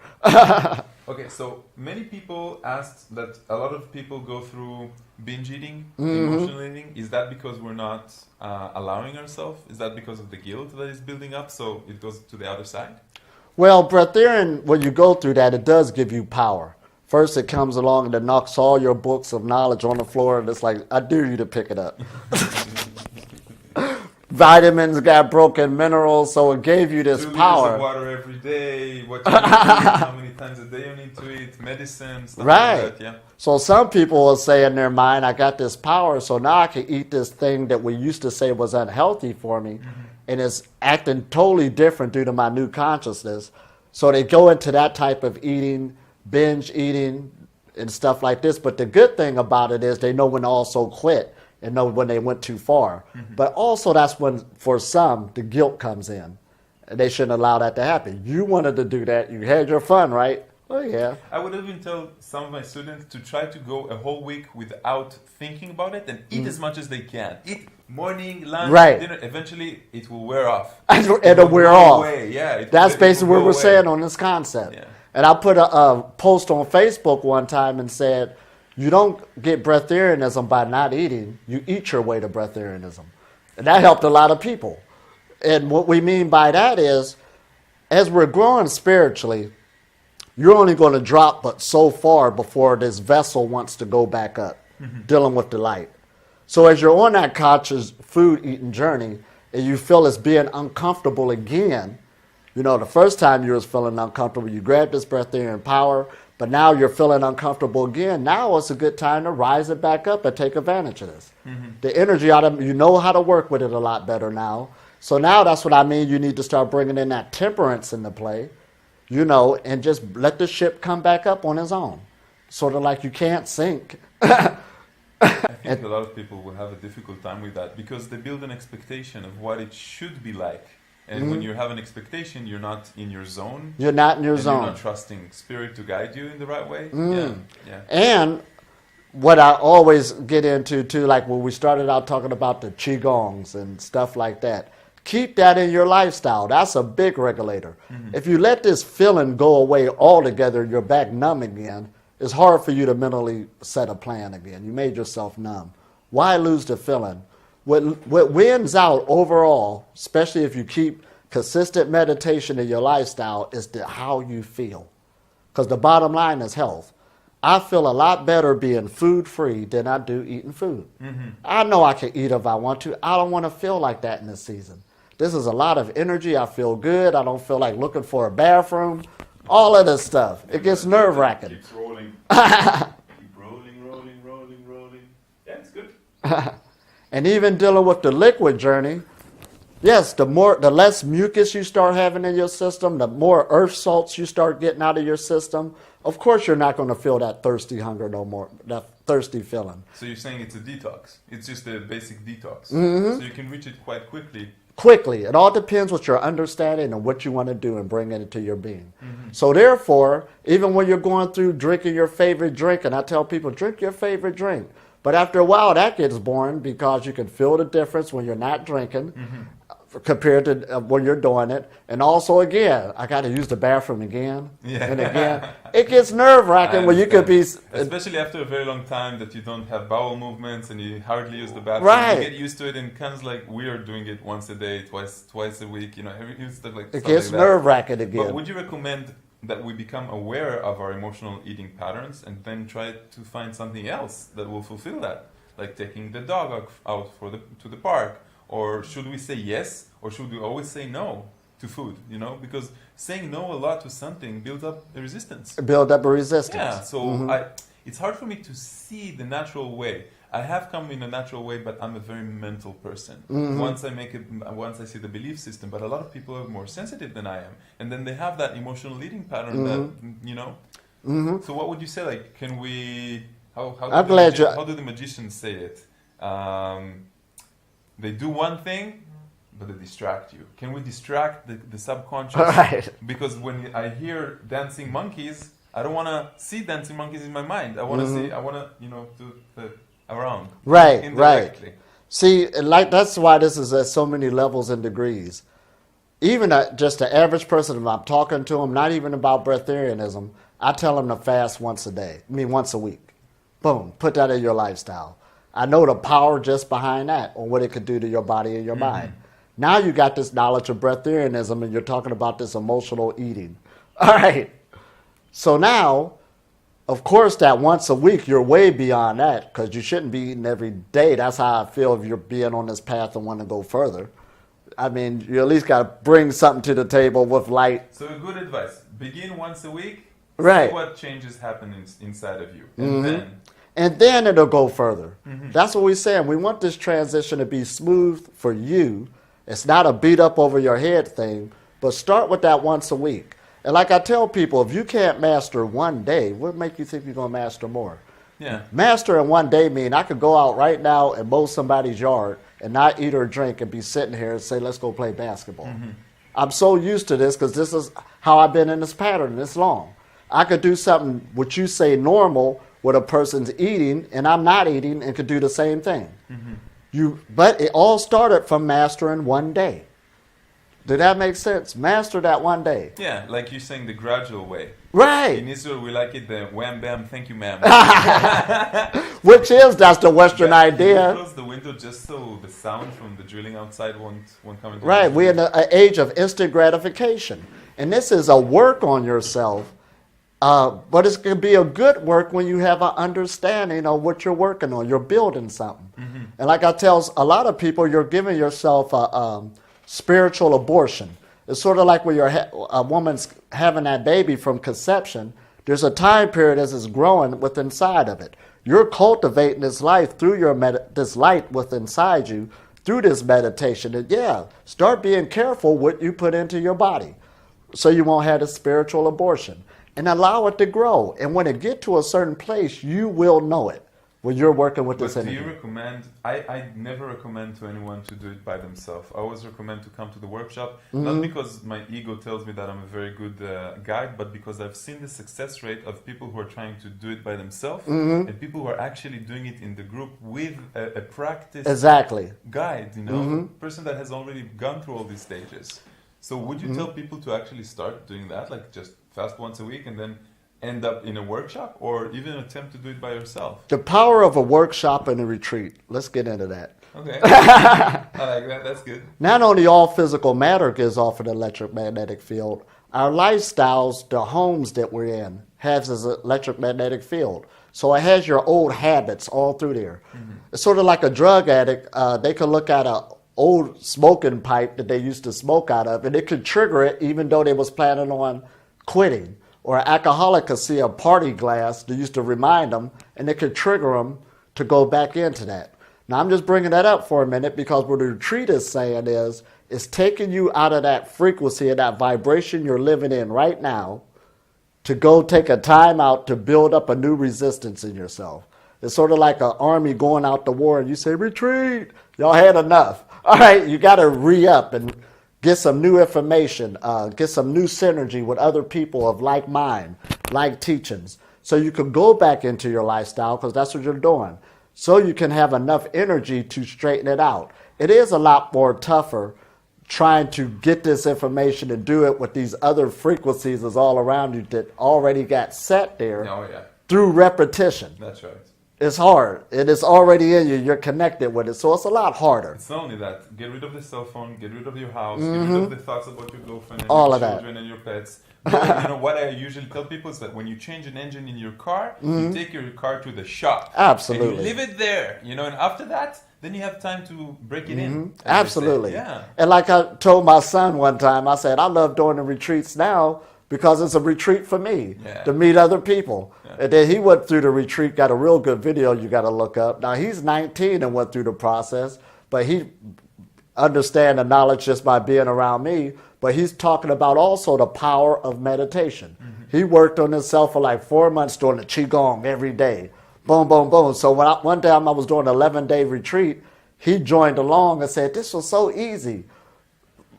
Okay, so many people asked that a lot of people go through binge eating, emotional eating. Is that because we're not allowing ourselves? Is that because of the guilt that is building up, so it goes to the other side? Well, Breatharian, when you go through that, it does give you power. First, it comes along and it knocks all your books of knowledge on the floor, and it's like, I dare you to pick it up. Vitamins got broken, minerals, so it gave you this 2 power. liters of water every day, what you need to eat, how many times a day you need to eat, medicine, stuff Right. like that, yeah. So some people will say in their mind, I got this power, so now I can eat this thing that we used to say was unhealthy for me, and it's acting totally different due to my new consciousness. So they go into that type of eating, binge eating, and stuff like this. But the good thing about it is they know when to also quit and know when they went too far. But also that's when, for some, the guilt comes in. And they shouldn't allow that to happen. You wanted to do that. You had your fun, right? Oh, yeah. I would even tell some of my students to try to go a whole week without thinking about it and eat as much as they can. Eat morning, lunch, Right. dinner. Eventually, it will wear off. It'll wear go off. away. Yeah, That's it basically will what go we're away. saying on this concept. Yeah. And I put a post on Facebook one time and said, you don't get breatharianism by not eating. You eat your way to breatharianism. And that helped a lot of people. And what we mean by that is, as we're growing spiritually, you're only going to drop but so far before this vessel wants to go back up, dealing with the light. So as you're on that conscious food eating journey and you feel it's being uncomfortable again, you know, the first time you was feeling uncomfortable, you grabbed this breatharian power, but now you're feeling uncomfortable again. Now it's a good time to rise it back up and take advantage of this. The energy out of you know how to work with it a lot better now. So now that's what I mean. You need to start bringing in that temperance into play, you know, and just let the ship come back up on its own. Sort of like you can't sink. I think a lot of people will have a difficult time with that because they build an expectation of what it should be like. And when you have an expectation, you're not in your zone. You're not in your and zone. You're not trusting spirit to guide you in the right way. Yeah. And what I always get into too, like when we started out talking about the qigongs and stuff like that, keep that in your lifestyle. That's a big regulator. If you let this feeling go away altogether and you're back numb again, it's hard for you to mentally set a plan again. You made yourself numb. Why lose the feeling? What wins out overall, especially if you keep consistent meditation in your lifestyle, is how you feel. Because the bottom line is health. I feel a lot better being food-free than I do eating food. I know I can eat if I want to. I don't want to feel like that in this season. This is a lot of energy. I feel good. I don't feel like looking for a bathroom. All of this stuff. It gets nerve-wracking. Keeps rolling. Keep rolling. Yeah, it's good. And even dealing with the liquid journey, yes, the less mucus you start having in your system, the more earth salts you start getting out of your system, of course you're not going to feel that thirsty hunger no more, that thirsty feeling. So you're saying it's a detox. It's just a basic detox. So you can reach it quite quickly. Quickly. It all depends what you're understanding and what you want to do and bring it into your being. So therefore, even when you're going through drinking your favorite drink, and I tell people, drink your favorite drink. But after a while, that gets boring because you can feel the difference when you're not drinking compared to when you're doing it. And also, again, I got to use the bathroom again and again. It gets nerve-wracking when you could be... Especially after a very long time that you don't have bowel movements and you hardly use the bathroom. Right. You get used to it and kind of like we are doing it once a day, twice a week, you know, stuff like It gets nerve-wracking again. But would you recommend that we become aware of our emotional eating patterns and then try to find something else that will fulfill that, like taking the dog out to the park, or should we say yes, or should we always say no to food? You know, because saying no a lot to something builds up a resistance. Build up a resistance. Yeah, so it's hard for me to see the natural way. I have come in a natural way, but I'm a very mental person. Once I see the belief system, but a lot of people are more sensitive than I am, and then they have that emotional leading pattern that So what would you say? Like, can we? How do the magicians say it? They do one thing, but they distract you. Can we distract the subconscious? Right. Because when I hear dancing monkeys, I don't want to see dancing monkeys in my mind. I want to see. I want to, do the around. Right. Indirectly. Right. See, that's why this is at so many levels and degrees. Even just the average person, if I'm talking to them, not even about breatharianism, I tell them to fast once a week. Boom, put that in your lifestyle. I know the power just behind that, or what it could do to your body and your mind. Now you got this knowledge of breatharianism, and you're talking about this emotional eating. All right. So now, of course, that once a week, you're way beyond that, because you shouldn't be eating every day. That's how I feel if you're being on this path and want to go further. I mean, you at least got to bring something to the table with light. So good advice. Begin once a week. Right. See what changes happen inside of you. And then it'll go further. That's what we're saying. We want this transition to be smooth for you. It's not a beat up over your head thing, but start with that once a week. And like I tell people, if you can't master one day, what make you think you're going to master more? Yeah. Master in one day mean I could go out right now and mow somebody's yard and not eat or drink and be sitting here and say, let's go play basketball. I'm so used to this because this is how I've been in this pattern this long. I could do something, what you say normal, what a person's eating, and I'm not eating, and could do the same thing. But it all started from mastering one day. Did that make sense? Master that one day. Yeah, like you're saying, the gradual way. Right. In Israel, we like it the wham, bam, thank you, ma'am. That's the Western idea. Close the window just so the sound from the drilling outside won't come into Right, we're in an age of instant gratification. And this is a work on yourself. But it's going to be a good work when you have an understanding of what you're working on. You're building something. And like I tell a lot of people, you're giving yourself a spiritual abortion. It's sort of like when a woman's having that baby from conception, there's a time period as it's growing within inside of it. You're cultivating this life through this light within inside you, through this meditation. And start being careful what you put into your body so you won't have a spiritual abortion. And allow it to grow. And when it get to a certain place, you will know it when you're working with this energy. Do you recommend, I never recommend to anyone to do it by themselves. I always recommend to come to the workshop, not because my ego tells me that I'm a very good guide, but because I've seen the success rate of people who are trying to do it by themselves and people who are actually doing it in the group with a practice guide, person that has already gone through all these stages. So would you tell people to actually start doing that, like just fast once a week and then end up in a workshop, or even attempt to do it by yourself? The power of a workshop and a retreat. Let's get into that. Okay. I like that. That's good. Not only all physical matter gives off an electromagnetic field, our lifestyles, the homes that we're in, has this electromagnetic field. So it has your old habits all through there. It's sort of like a drug addict. They could look at a old smoking pipe that they used to smoke out of, and it could trigger it even though they was planning on quitting. Or an alcoholic could see a party glass that used to remind them, and it could trigger them to go back into that. Now, I'm just bringing that up for a minute because what the retreat is saying is, it's taking you out of that frequency and that vibration you're living in right now to go take a time out to build up a new resistance in yourself. It's sort of like an army going out to war, and you say, retreat, y'all had enough. All right, you got to re-up and get some new information, get some new synergy with other people of like mind, like teachings. So you can go back into your lifestyle, because that's what you're doing. So you can have enough energy to straighten it out. It is a lot more tougher trying to get this information and do it with these other frequencies that's all around you that already got set there through repetition. That's right. It's hard. It is already in you. You're connected with it. So it's a lot harder. It's not only that. Get rid of the cell phone. Get rid of your house. Get rid of the thoughts about your girlfriend and all your of children and your pets. But, what I usually tell people is that when you change an engine in your car, you take your car to the shop. Absolutely. And you leave it there. And after that, then you have time to break it in. Absolutely. Yeah. And like I told my son one time, I said, I love doing the retreats now because it's a retreat for me Yeah. to meet other people. Yeah. And then he went through the retreat, got a real good video you got to look up. Now he's 19 and went through the process, but he understand the knowledge just by being around me. But he's talking about also the power of meditation. He worked on himself for like 4 months doing the qigong every day. Boom, boom, boom. So one time I was doing an 11-day retreat, he joined along and said, this was so easy.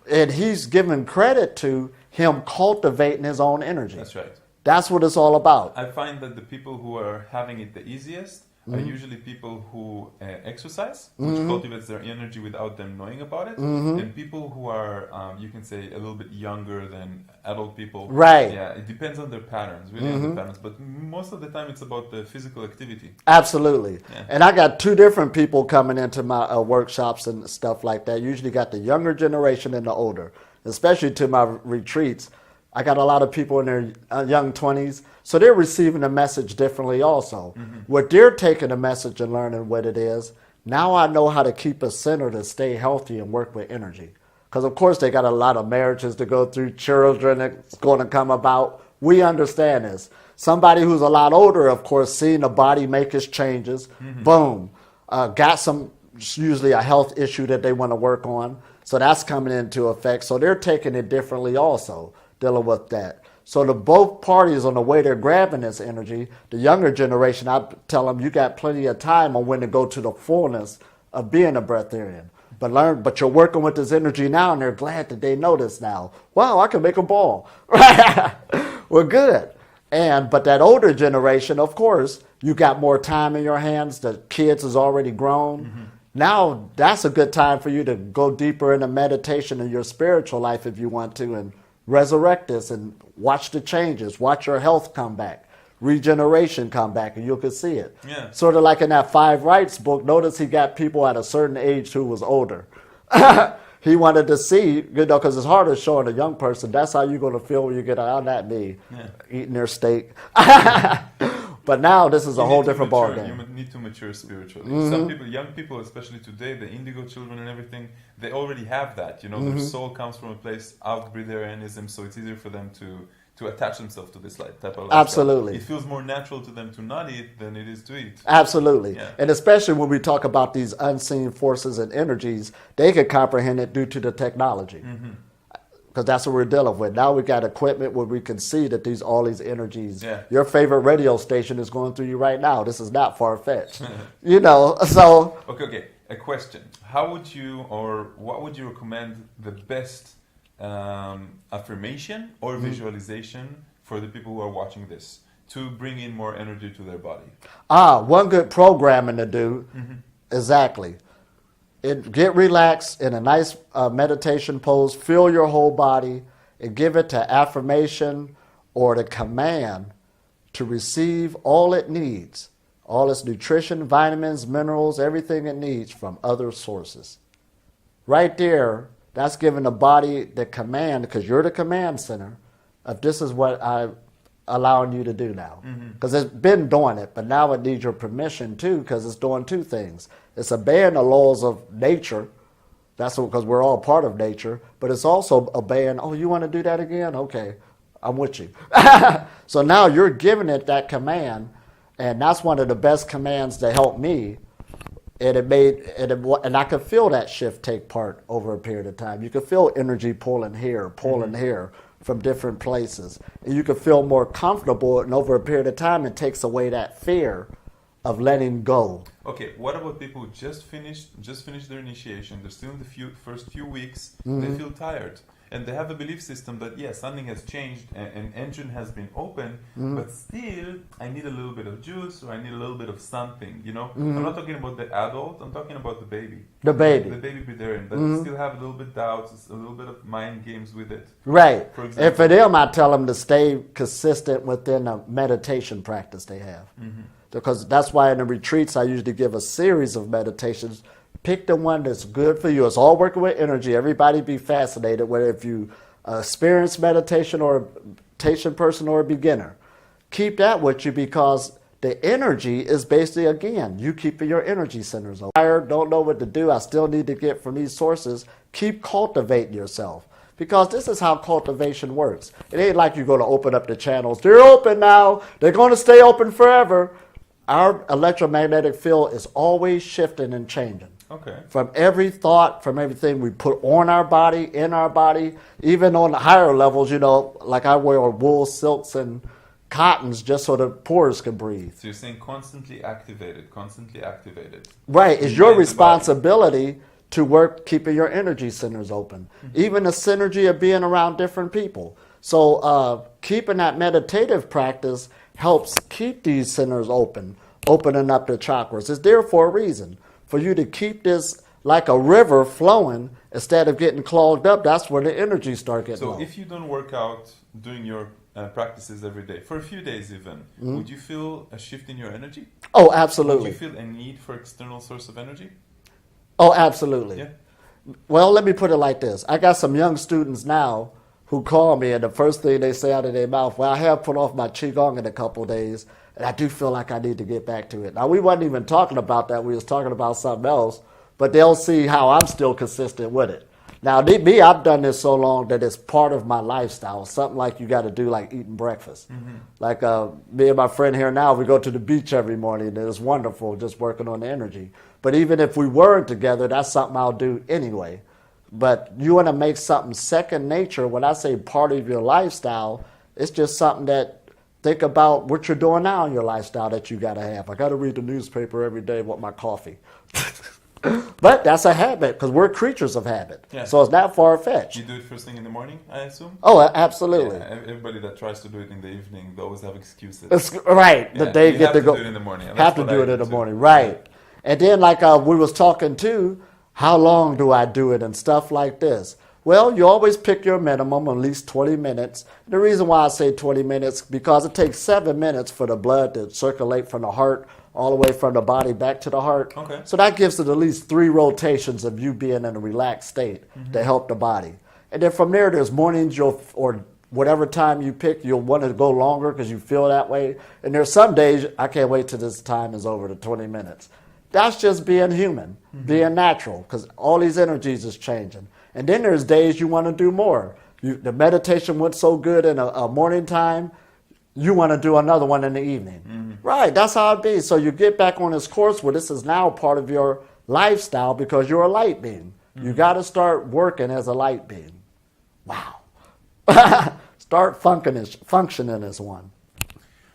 And he's giving credit to him cultivating his own energy. That's right. That's what it's all about. I find that the people who are having it the easiest are usually people who exercise, which cultivates their energy without them knowing about it, and people who are, you can say, a little bit younger than adult people. Right. Yeah, it depends on their patterns, really on the patterns, but most of the time it's about the physical activity. Absolutely. Yeah. And I got two different people coming into my workshops and stuff like that. Usually got the younger generation and the older, especially to my retreats. I got a lot of people in their young 20s, so they're receiving the message differently also. What they're taking the message and learning what it is, now I know how to keep a center to stay healthy and work with energy. Because, of course, they got a lot of marriages to go through, children that's going to come about. We understand this. Somebody who's a lot older, of course, seeing the body make its changes, boom, got some, usually a health issue that they want to work on. So that's coming into effect. So they're taking it differently also, dealing with that. So the both parties on the way they're grabbing this energy, the younger generation, I tell them you got plenty of time on when to go to the fullness of being a breatharian. But you're working with this energy now, and they're glad that they know this now. Wow, I can make a ball. We're good. But that older generation, of course, you got more time in your hands. The kids is already grown. Now that's a good time for you to go deeper into meditation in your spiritual life if you want to, and resurrect this and watch the changes, watch your health come back, regeneration come back, and you can see it. Yeah. Sort of like in that Five Rights book, notice he got people at a certain age who was older. He wanted to see, because it's harder showing a young person. That's how you're going to feel when you get on that knee, eating their steak. But now this is a whole different ballgame. You need to mature spiritually. Some people, young people, especially today, the indigo children and everything, they already have that. Their soul comes from a place of breatharianism, so it's easier for them to attach themselves to this type of lifestyle. Absolutely. It feels more natural to them to not eat than it is to eat. Absolutely. Yeah. And especially when we talk about these unseen forces and energies, they can comprehend it due to the technology. Because that's what we're dealing with. Now we got equipment where we can see that all these energies. Yeah. Your favorite radio station is going through you right now. This is not far-fetched. So. Okay. A question. How would you, or what would you recommend the best affirmation or visualization for the people who are watching this to bring in more energy to their body? One good programming to do. Exactly. Get relaxed in a nice meditation pose. Feel your whole body and give it to affirmation or the command to receive all it needs, all its nutrition, vitamins, minerals, everything it needs from other sources. Right there, that's giving the body the command, because you're the command center, of this is what I'm allowing you to do now. Because it's been doing it, but now it needs your permission too, because it's doing two things. It's obeying the laws of nature. That's because we're all part of nature. But it's also obeying, oh, you want to do that again? Okay, I'm with you. So now you're giving it that command, and that's one of the best commands to help me. And I could feel that shift take part over a period of time. You could feel energy pulling here from different places. And you could feel more comfortable, and over a period of time, it takes away that fear of letting go. Okay, what about people who just finished their initiation? They're still in the first few weeks. They feel tired, and they have a belief system that something has changed, an engine has been opened, but still I need a little bit of juice, or I need a little bit of something. I'm not talking about the adult. I'm talking about the baby. The baby breatharian, that still have a little bit doubts, a little bit of mind games with it. Right. For example, and for them, I tell them to stay consistent within a meditation practice they have. Because that's why in the retreats I usually give a series of meditations. Pick the one that's good for you. It's all working with energy. Everybody be fascinated whether if you experienced meditation or a meditation person or a beginner. Keep that with you, because the energy is basically, again, you keeping your energy centers open. Tired, don't know what to do, I still need to get from these sources. Keep cultivating yourself, because this is how cultivation works. It ain't like you're going to open up the channels. They're open now. They're going to stay open forever. Our electromagnetic field is always shifting and changing. Okay. From every thought, from everything we put on our body, in our body, even on the higher levels, like I wear wool, silks, and cottons just so the pores can breathe. So you're saying constantly activated, constantly activated. Right. It's your responsibility to work keeping your energy centers open. Even the synergy of being around different people. So keeping that meditative practice helps keep these centers open, opening up the chakras. It's there for a reason. For you to keep this like a river flowing instead of getting clogged up, that's where the energy starts getting low. So if you don't work out doing your practices every day, for a few days even, would you feel a shift in your energy? Oh, absolutely. Would you feel a need for external source of energy? Oh, absolutely. Yeah. Well, let me put it like this. I got some young students now who call me, and the first thing they say out of their mouth, well, I have put off my Qigong in a couple of days, and I do feel like I need to get back to it. Now, we wasn't even talking about that. We was talking about something else, but they'll see how I'm still consistent with it. Now, me, I've done this so long that it's part of my lifestyle, something like you got to do, like eating breakfast. Like me and my friend here now, we go to the beach every morning, and it's wonderful just working on the energy. But even if we weren't together, that's something I'll do anyway. But you want to make something second nature. When I say part of your lifestyle, it's just something that think about what you're doing now in your lifestyle that you got to have. I got to read the newspaper every day with my coffee. But that's a habit because we're creatures of habit. Yeah. So it's not far-fetched. You do it first thing in the morning, I assume? Oh, absolutely. Yeah, everybody that tries to do it in the evening, they always have excuses. Right. Yeah, they get to go. Do it in the morning. Have to do it in the morning. Right. And then like we was talking too, how long do I do it and stuff like this? Well, you always pick your minimum, at least 20 minutes. The reason why I say 20 minutes, because it takes 7 minutes for the blood to circulate from the heart all the way from the body back to the heart. Okay. So that gives it at least 3 rotations of you being in a relaxed state to help the body. And then from there, there's mornings or whatever time you pick, you'll want to go longer because you feel that way. And there's some days, I can't wait till this time is over, the 20 minutes. That's just being human, being natural, because all these energies is changing. And then there's days you want to do more. The meditation went so good in a morning time, you want to do another one in the evening. Right, that's how it be. So you get back on this course where this is now part of your lifestyle because you're a light being. You got to start working as a light being. Wow. Start functioning as one.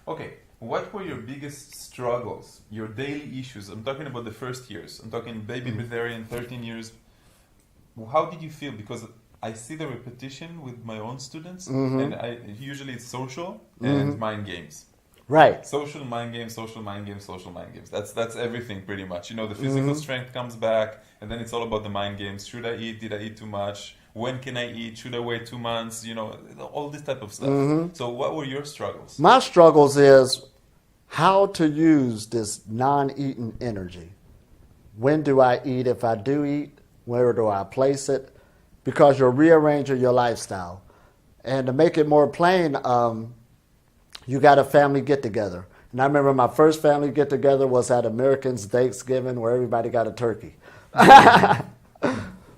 Okay, what were your biggest struggles, your daily issues? I'm talking about the first years. I'm talking baby Breatharian, 13 years. How did you feel? Because I see the repetition with my own students, and usually it's social and mind games. Right. Social mind games, social mind games, social mind games. That's everything pretty much. You know, the physical strength comes back, and then it's all about the mind games. Should I eat? Did I eat too much? When can I eat? Should I wait 2 months? You know, all this type of stuff. So what were your struggles? My struggles is how to use this non-eating energy. When do I eat? If I do eat, where do I place it? Because you're rearranging your lifestyle. And to make it more plain, you got a family get-together. And I remember my first family get-together was at Americans Thanksgiving where everybody got a turkey.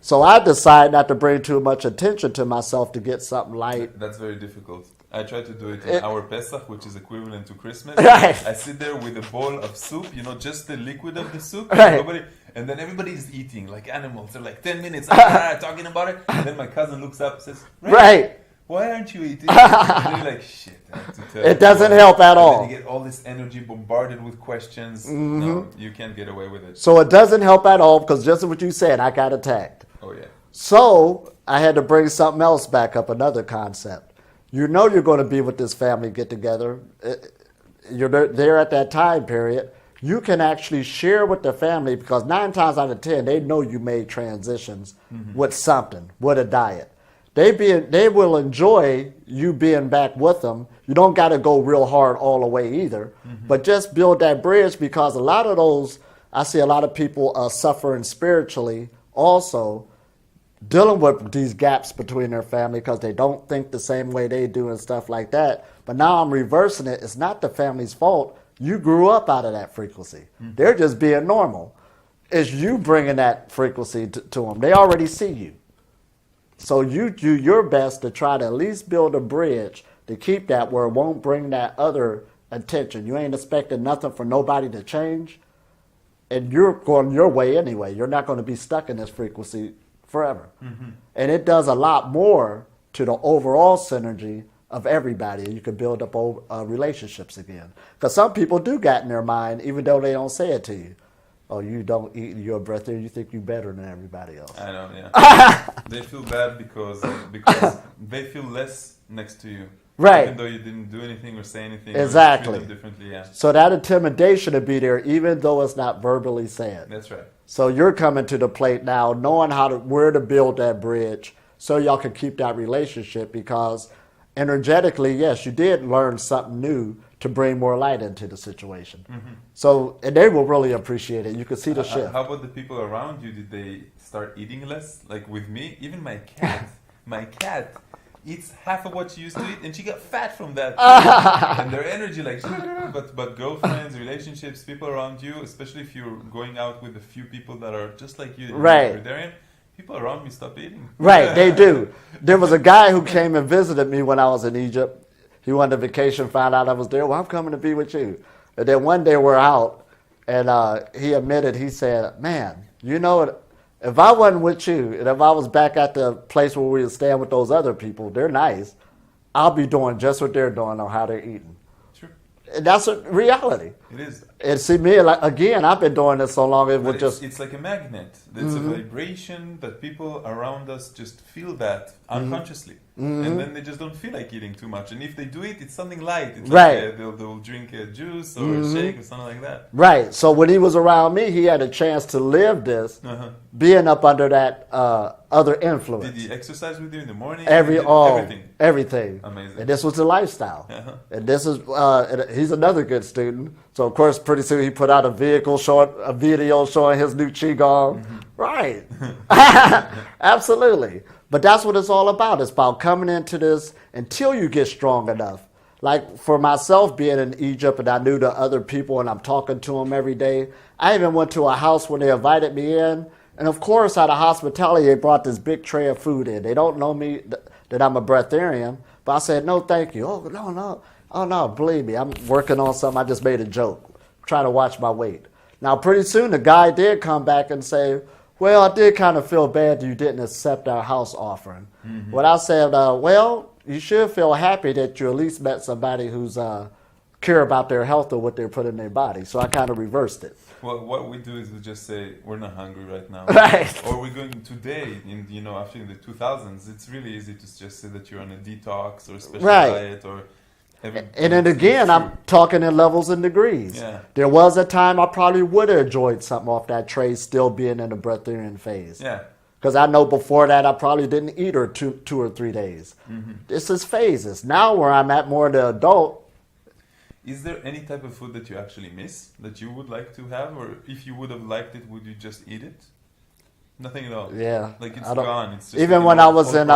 So I decided not to bring too much attention to myself to get something light. That's very difficult. I try to do it in our Pesach, which is equivalent to Christmas. Right. I sit there with a bowl of soup, you know, just the liquid of the soup. Right. And then everybody is eating like animals. They're like 10 minutes talking about it. And then my cousin looks up and says, right. Why aren't you eating? And you're like, shit. I have to tell it doesn't help at all. And then you get all this energy bombarded with questions. No, you can't get away with it. So it doesn't help at all because just what you said, I got attacked. Oh, yeah. So I had to bring something else back up, another concept. You know you're going to be with this family get-together. You're there at that time period. You can actually share with the family because 9 times out of 10, they know you made transitions with something, with a diet. They will enjoy you being back with them. You don't got to go real hard all the way either, but just build that bridge because a lot of those, I see a lot of people suffering spiritually also, dealing with these gaps between their family because they don't think the same way they do and stuff like that. But now I'm reversing it. It's not the family's fault. You grew up out of that frequency. They're just being normal. It's you bringing that frequency to them. They already see you. So you do your best to try to at least build a bridge to keep that where it won't bring that other attention. You ain't expecting nothing for nobody to change, and you're going your way anyway. You're not going to be stuck in this frequency forever. And it does a lot more to the overall synergy of everybody. You can build up relationships again. Because some people do got in their mind, even though they don't say it to you. Oh, you don't eat, you're a breather, you think you're better than everybody else. I know, yeah. They feel bad because they feel less next to you. Right. Even though you didn't do anything or say anything. Exactly. Or treat them differently, yeah. So that intimidation to be there, even though it's not verbally said. That's right. So you're coming to the plate now, knowing where to build that bridge so y'all can keep that relationship, because energetically, yes, you did learn something new to bring more light into the situation. So, and they will really appreciate it. You can see the shift. How about the people around you? Did they start eating less? Like with me, even my cat eats half of what she used to eat, and she got fat from that. And their energy, like, but girlfriends, relationships, people around you, especially if you're going out with a few people that are just like you, right? Breatharian, people around me stop eating. Right, they do. There was a guy who came and visited me when I was in Egypt. He went on vacation, found out I was there. Well, I'm coming to be with you. And then one day we're out, and he admitted, he said, man, you know, if I wasn't with you, and if I was back at the place where we were staying with those other people, they're nice, I'll be doing just what they're doing on how they're eating. True. And that's a reality. It is. And see, me, like, again, I've been doing this so long, it's like a magnet. It's a vibration that people around us just feel that unconsciously. And then they just don't feel like eating too much. And if they do it, it's something light. It's right. Like they'll drink a juice or a shake or something like that. Right. So when he was around me, he had a chance to live this, being up under that other influence. Did he exercise with you in the morning? Everything. Amazing. And this was the lifestyle. And this is, he's another good student. So of course, pretty soon he put out a video showing his new Qigong. Right. Absolutely. But that's what it's all about. It's about coming into this until you get strong enough. Like for myself being in Egypt, and I knew the other people and I'm talking to them every day. I even went to a house when they invited me in. And of course, out of hospitality, they brought this big tray of food in. They don't know me, that I'm a breatharian. But I said, no, thank you. Oh, no. Oh, no, believe me, I'm working on something. I just made a joke. I'm trying to watch my weight. Now, pretty soon, the guy did come back and say, well, I did kind of feel bad that you didn't accept our house offering. But I said, well, you should feel happy that you at least met somebody who's care about their health or what they're putting in their body. So I kind of reversed it. Well, what we do is we just say, we're not hungry right now. Right. Or we're going today, after the 2000s, it's really easy to just say that you're on a detox or a special diet or... And then again, I'm talking in levels and degrees. Yeah. There was a time I probably would have enjoyed something off that tray still being in the breatharian phase. Yeah. Because I know before that I probably didn't eat her two or 3 days. This is phases. Now where I'm at more the adult. Is there any type of food that you actually miss that you would like to have? Or if you would have liked it, would you just eat it? Nothing at all? Yeah. Like it's gone. It's just even when I was in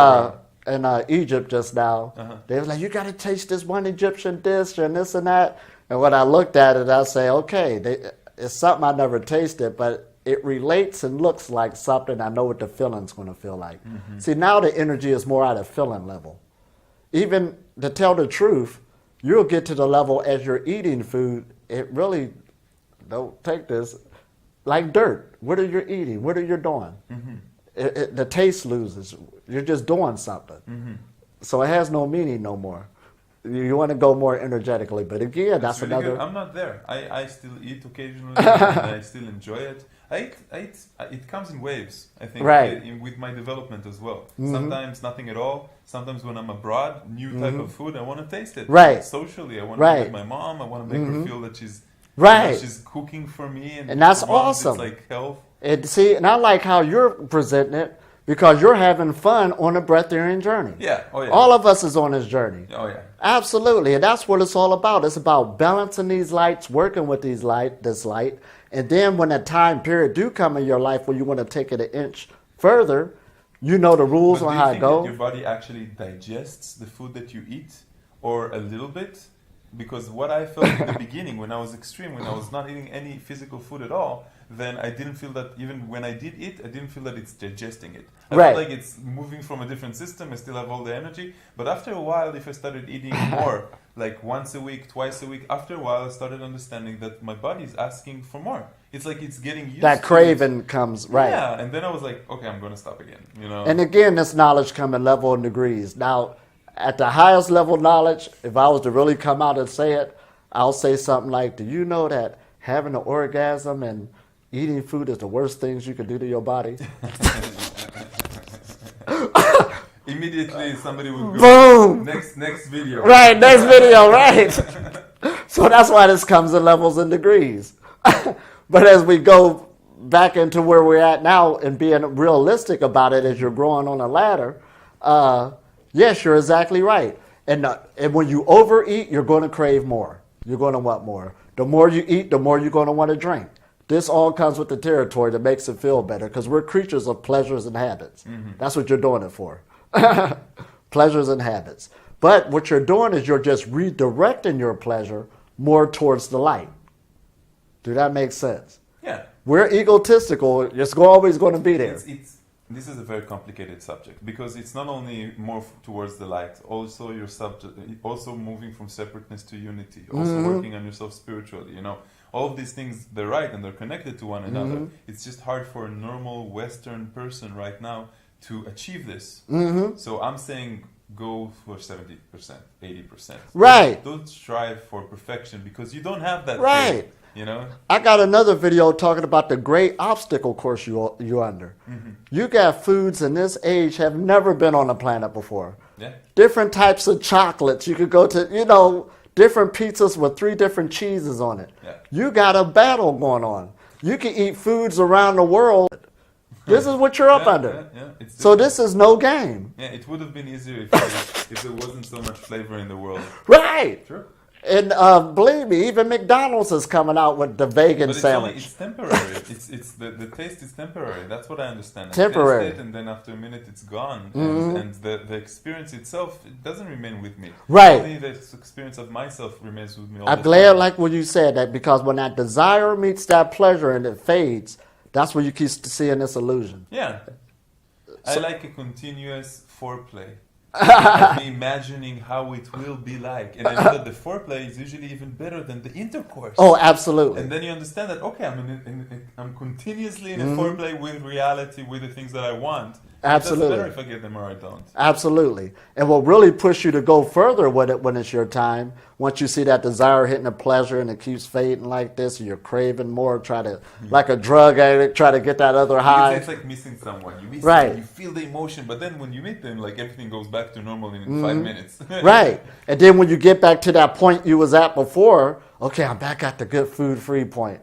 Egypt just now, they was like, you got to taste this one Egyptian dish and this and that. And when I looked at it, I say, okay, it's something I never tasted, but it relates and looks like something I know what the feeling's going to feel like. See, now the energy is more at a feeling level. Even to tell the truth, you'll get to the level as you're eating food, it really, don't take this, like dirt. What are you eating? What are you doing? The taste loses. You're just doing something. So it has no meaning no more. You want to go more energetically. But again, that's really another... Good. I'm not there. I still eat occasionally and I still enjoy it. It comes in waves, I think, with my development as well. Sometimes nothing at all. Sometimes when I'm abroad, new type of food, I want to taste it. Socially, I want to be with my mom. I want to make her feel that she's she's cooking for me. And that's awesome. It's like health. And I like how you're presenting it because you're having fun on a breatharian journey. Yeah. Oh, yeah. All of us is on this journey. Oh, yeah. Absolutely. And that's what it's all about. It's about balancing these lights, working with this light. And then when a time period do come in your life where you want to take it an inch further, you know the rules on how it goes. Your body actually digests the food that you eat, or a little bit? Because what I felt in the beginning, when I was extreme, when I was not eating any physical food at all, then I didn't feel that even when I did eat, I didn't feel that it's digesting it. I Right. felt like it's moving from a different system. I still have all the energy. But after a while, if I started eating more, like once a week, twice a week, after a while, I started understanding that my body is asking for more. It's like it's getting used That to craving it. comes, right. Yeah, and then I was like, okay, I'm going to stop again. You know. And again, this knowledge comes in level and degrees. Now, at the highest level knowledge, if I was to really come out and say it, I'll say something like, do you know that having an orgasm and eating food is the worst things you can do to your body? Immediately somebody would go, Boom! Next video. Right, next video, right. So that's why this comes in levels and degrees. But as we go back into where we're at now and being realistic about it as you're growing on a ladder, yes, you're exactly right. And when you overeat, you're going to crave more. You're going to want more. The more you eat, the more you're going to want to drink. This all comes with the territory that makes it feel better because we're creatures of pleasures and habits. Mm-hmm. That's what you're doing it for. Pleasures and habits. But what you're doing is you're just redirecting your pleasure more towards the light. Do that make sense? Yeah. We're egotistical. It's always going to be there. This is a very complicated subject because it's not only more towards the light, also your subject, also moving from separateness to unity, also working on yourself spiritually. You know, all of these things, they're right and they're connected to one another. It's just hard for a normal Western person right now to achieve this. So I'm saying go for 70%, 80%. Right. Don't strive for perfection because you don't have that. Right. Thing, you know. I got another video talking about the great obstacle course you're under. You got foods in this age have never been on the planet before. Yeah. Different types of chocolates. You could go to, different pizzas with 3 different cheeses on it. Yeah. You got a battle going on. You can eat foods around the world. This is what you're up under. Yeah. So this is no game. Yeah, it would have been easier if there wasn't so much flavor in the world. Right. Sure. And believe me, even McDonald's is coming out with the vegan sandwich. It's temporary. It's the taste is temporary. That's what I understand. Temporary. I taste it and then after a minute it's gone. And the experience itself, it doesn't remain with me. Right. Only the experience of myself remains with me all I'm the glad time. like when you said that because when that desire meets that pleasure and it fades, that's when you keep seeing this illusion. Yeah. I like a continuous foreplay. Of me imagining how it will be like. And I know that the foreplay is usually even better than the intercourse. Oh, absolutely. And then you understand that, okay, I'm continuously in a foreplay with reality, with the things that I want. Absolutely. It doesn't matter if I get them or I don't. Absolutely. And what really push you to go further with it when it's your time, once you see that desire hitting a pleasure and it keeps fading like this, and you're craving more, like a drug addict, try to get that other high. It's like missing someone. You miss Right. them, you feel the emotion, but then when you meet them, like everything goes back to normal in 5 minutes. Right. And then when you get back to that point you was at before, okay, I'm back at the good food-free point.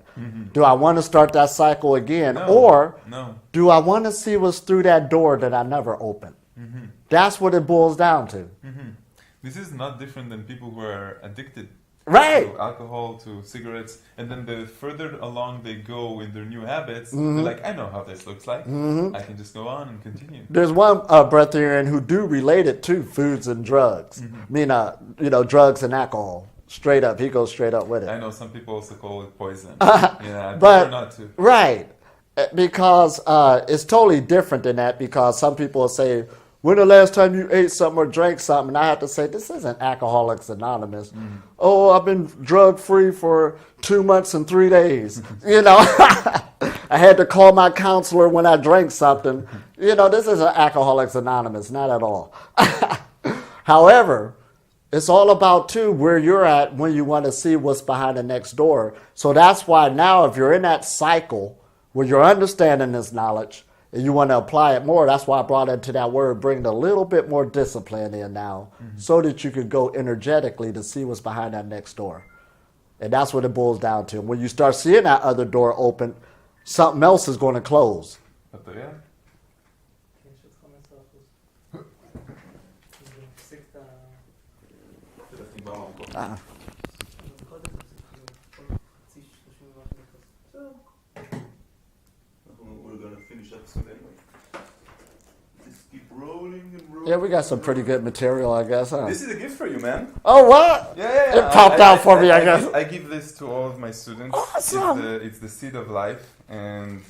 Do I want to start that cycle again? Or do I want to see what's through that door that I never opened? That's what it boils down to. This is not different than people who are addicted Right. to alcohol, to cigarettes, and then the further along they go in their new habits, they're like, I know how this looks like. I can just go on and continue. There's one Breatharian who do relate it to foods and drugs. I mean, drugs and alcohol. Straight up. He goes straight up with it. I know some people also call it poison. Yeah, I prefer not to. Right. Because it's totally different than that because some people will say, when the last time you ate something or drank something? And I have to say, this isn't Alcoholics Anonymous. Oh, I've been drug-free for 2 months and 3 days. I had to call my counselor when I drank something. This isn't Alcoholics Anonymous, not at all. However, it's all about, too, where you're at when you want to see what's behind the next door. So that's why now if you're in that cycle where you're understanding this knowledge, and you want to apply it more, that's why I brought into that word, bring a little bit more discipline in now so that you could go energetically to see what's behind that next door. And that's what it boils down to. When you start seeing that other door open, something else is going to close. We're going to finish up soon anyway. Just keep rolling and rolling. Yeah, we got some pretty good material, I guess, huh? This is a gift for you, man. Oh, what? Yeah. It popped out for me, I guess. I give this to all of my students. Awesome. It's the seed of life, and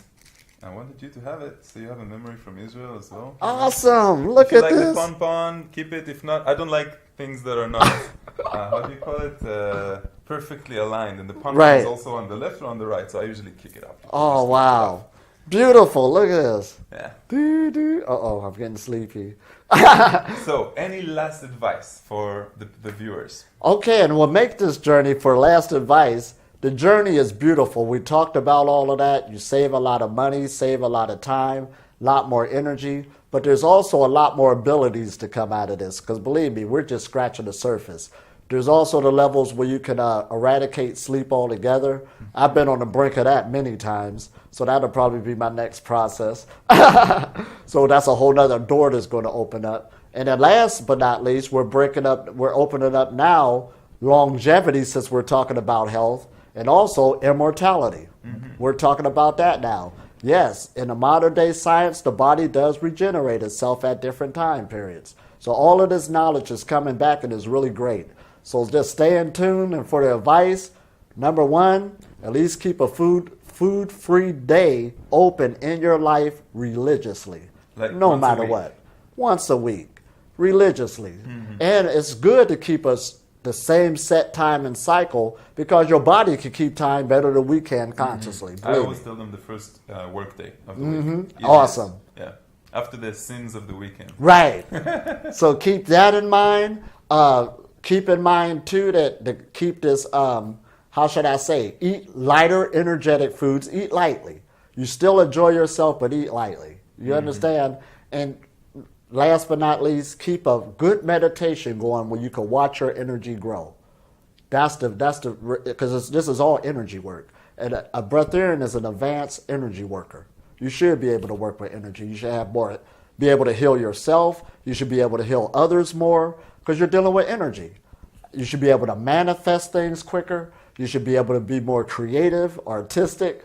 I wanted you to have it, so you have a memory from Israel as well. Awesome. Look If you at like this. the pon-pon, keep it. If not, I don't like things that are not, how do you call it, perfectly aligned. And the pon-pon Right. is also on the left or on the right, so I usually kick it up. Oh, wow. Beautiful. Look at this. Yeah. Uh-oh, I'm getting sleepy. So, any last advice for the viewers? Okay, and we'll make this journey for last advice. The journey is beautiful. We talked about all of that. You save a lot of money, save a lot of time, a lot more energy, but there's also a lot more abilities to come out of this, because believe me, we're just scratching the surface. There's also the levels where you can eradicate sleep altogether. I've been on the brink of that many times, so that'll probably be my next process. So that's a whole nother door that's going to open up. And then last but not least, we're opening up now longevity, since we're talking about health, and also immortality. We're talking about that now. Yes, in the modern day science, the body does regenerate itself at different time periods. So all of this knowledge is coming back and is really great. So just stay in tune, and for the advice, number one, at least keep a food-free day open in your life religiously, Like no once a matter week. what. Once a week, religiously. And it's good to keep us the same set time and cycle, because your body can keep time better than we can consciously. I Believe always me. tell them the first work day of the week. It Awesome. is, yeah. After the sins of the weekend. Right. So keep that in mind. Keep in mind, too, that to keep this, how should I say, eat lighter, energetic foods. Eat lightly. You still enjoy yourself, but eat lightly. You understand? And last but not least, keep a good meditation going where you can watch your energy grow. Because this is all energy work. And a Breatharian is an advanced energy worker. You should be able to work with energy. You should have more, be able to heal yourself. You should be able to heal others more, because you're dealing with energy. You should be able to manifest things quicker. You should be able to be more creative, artistic.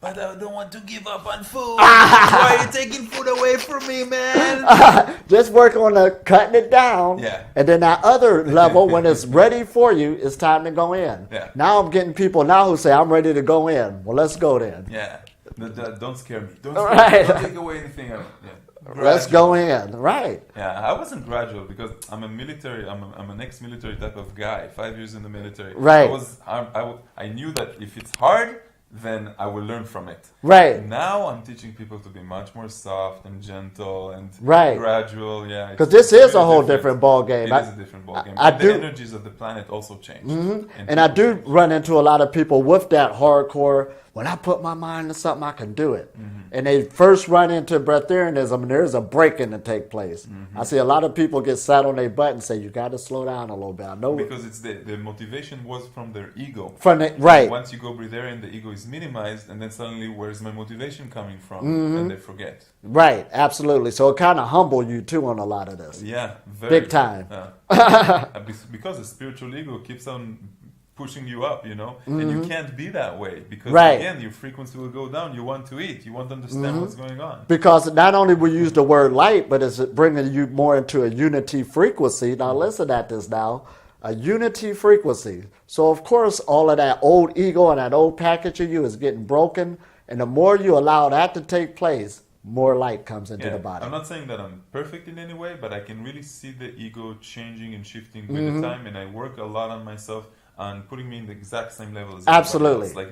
But I don't want to give up on food. Why are you taking food away from me, man? Just work on cutting it down. Yeah. And then that other level, when it's ready for you, it's time to go in. Yeah. Now I'm getting people now who say, I'm ready to go in. Well, let's go then. Yeah. Don't scare me. Don't Right. Don't take away anything. Yeah. Let's go in. Right. Yeah, I wasn't gradual because I'm a military. I'm an ex-military type of guy. 5 years in the military. Right. I knew that if it's hard, then I will learn from it. Right. Now I'm teaching people to be much more soft and gentle and Right. gradual. Yeah. Because this is a whole different ball game. It is a different ball game. I But do- the energies of the planet also change. And I do run into a lot of people with that hardcore, when I put my mind to something, I can do it. And they first run into breatharianism, and there's a break-in to take place. I see a lot of people get sat on their butt and say, you got to slow down a little bit. I know Because it's the motivation was from their ego. right. Once you go breatharian, the ego is minimized, and then suddenly, where's my motivation coming from? And they forget. Right, absolutely. So it kind of humble you, too, on a lot of this. Yeah, Big time. Because the spiritual ego keeps on pushing you up, and you can't be that way because Right. again, your frequency will go down. You want to eat, you want to understand what's going on. Because not only we use the word light, but it's bringing you more into a unity frequency. Now listen at this now. A unity frequency. So of course all of that old ego and that old package of you is getting broken. And the more you allow that to take place, more light comes into the body. I'm not saying that I'm perfect in any way, but I can really see the ego changing and shifting with the time, and I work a lot on myself on putting me in the exact same level as everybody Absolutely. else. Like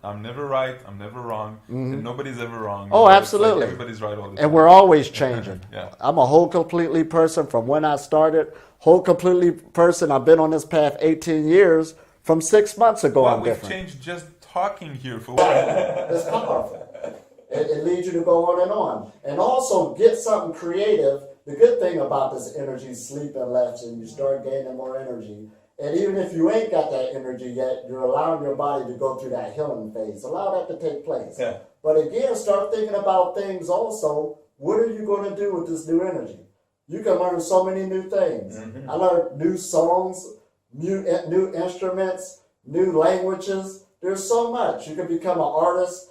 I'm never right, I'm never wrong, and nobody's ever wrong. Oh, It's like absolutely. everybody's right all the time. And we're always changing. Yeah. I'm a whole completely person from when I started. Whole completely person. I've been on this path 18 years. From 6 months ago, Well, I'm we've different. changed just talking here for It's powerful. It leads you to go on and on. And also get something creative. The good thing about this energy, sleeping less, and you start gaining more energy. And even if you ain't got that energy yet, you're allowing your body to go through that healing phase. Allow that to take place. Yeah. But again, start thinking about things also. What are you going to do with this new energy? You can learn so many new things. I learned new songs, new instruments, new languages. There's so much. You can become an artist.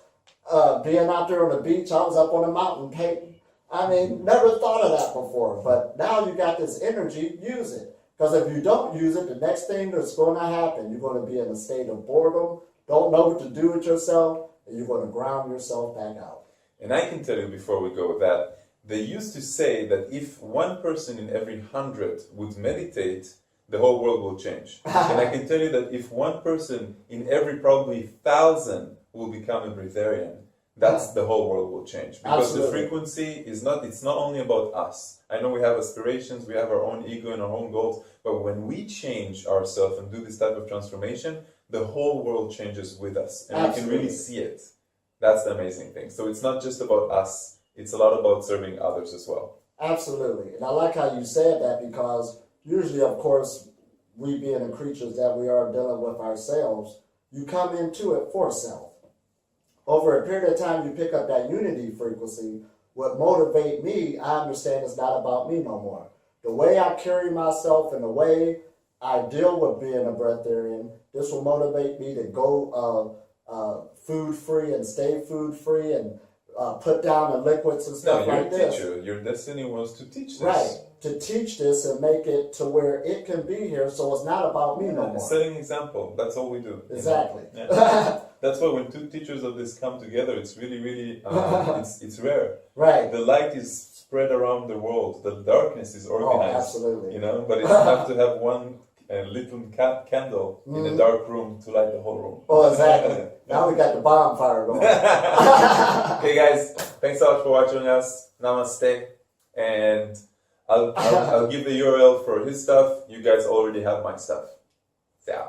Being out there on the beach, I was up on a mountain painting. I mean, never thought of that before. But now you got this energy, use it. Because if you don't use it, the next thing that's going to happen, you're going to be in a state of boredom, don't know what to do with yourself, and you're going to ground yourself back out. And I can tell you before we go with that, they used to say that if one person in every 100 would meditate, the whole world will change. And I can tell you that if one person in every probably 1,000 will become a breatharian, that's the whole world will change. Because Absolutely. the frequency is not, it's not only about us. I know we have aspirations, we have our own ego and our own goals, but when we change ourselves and do this type of transformation, the whole world changes with us. And we can really see it. That's the amazing thing. So it's not just about us, it's a lot about serving others as well. Absolutely. And I like how you said that because usually, of course, we being the creatures that we are dealing with ourselves, you come into it for self. Over a period of time, you pick up that unity frequency. What motivate me, I understand, is not about me no more. The way I carry myself and the way I deal with being a breatharian, this will motivate me to go food-free and stay food-free and put down the liquids and stuff No, you're like a this. teacher. Your destiny was to teach this. Right, to teach this and make it to where it can be here so it's not about me no more. Setting example. That's all we do. Exactly. You know? Yeah. That's why when two teachers of this come together, it's really, really, it's rare. Right. The light is spread around the world. The darkness is organized. Oh, absolutely. You know, but it's enough to have one little candle in a dark room to light the whole room. Oh, exactly. Now we got the bonfire going. Okay, guys, thanks so much for watching us. Namaste. And I'll give the URL for his stuff. You guys already have my stuff. Yeah.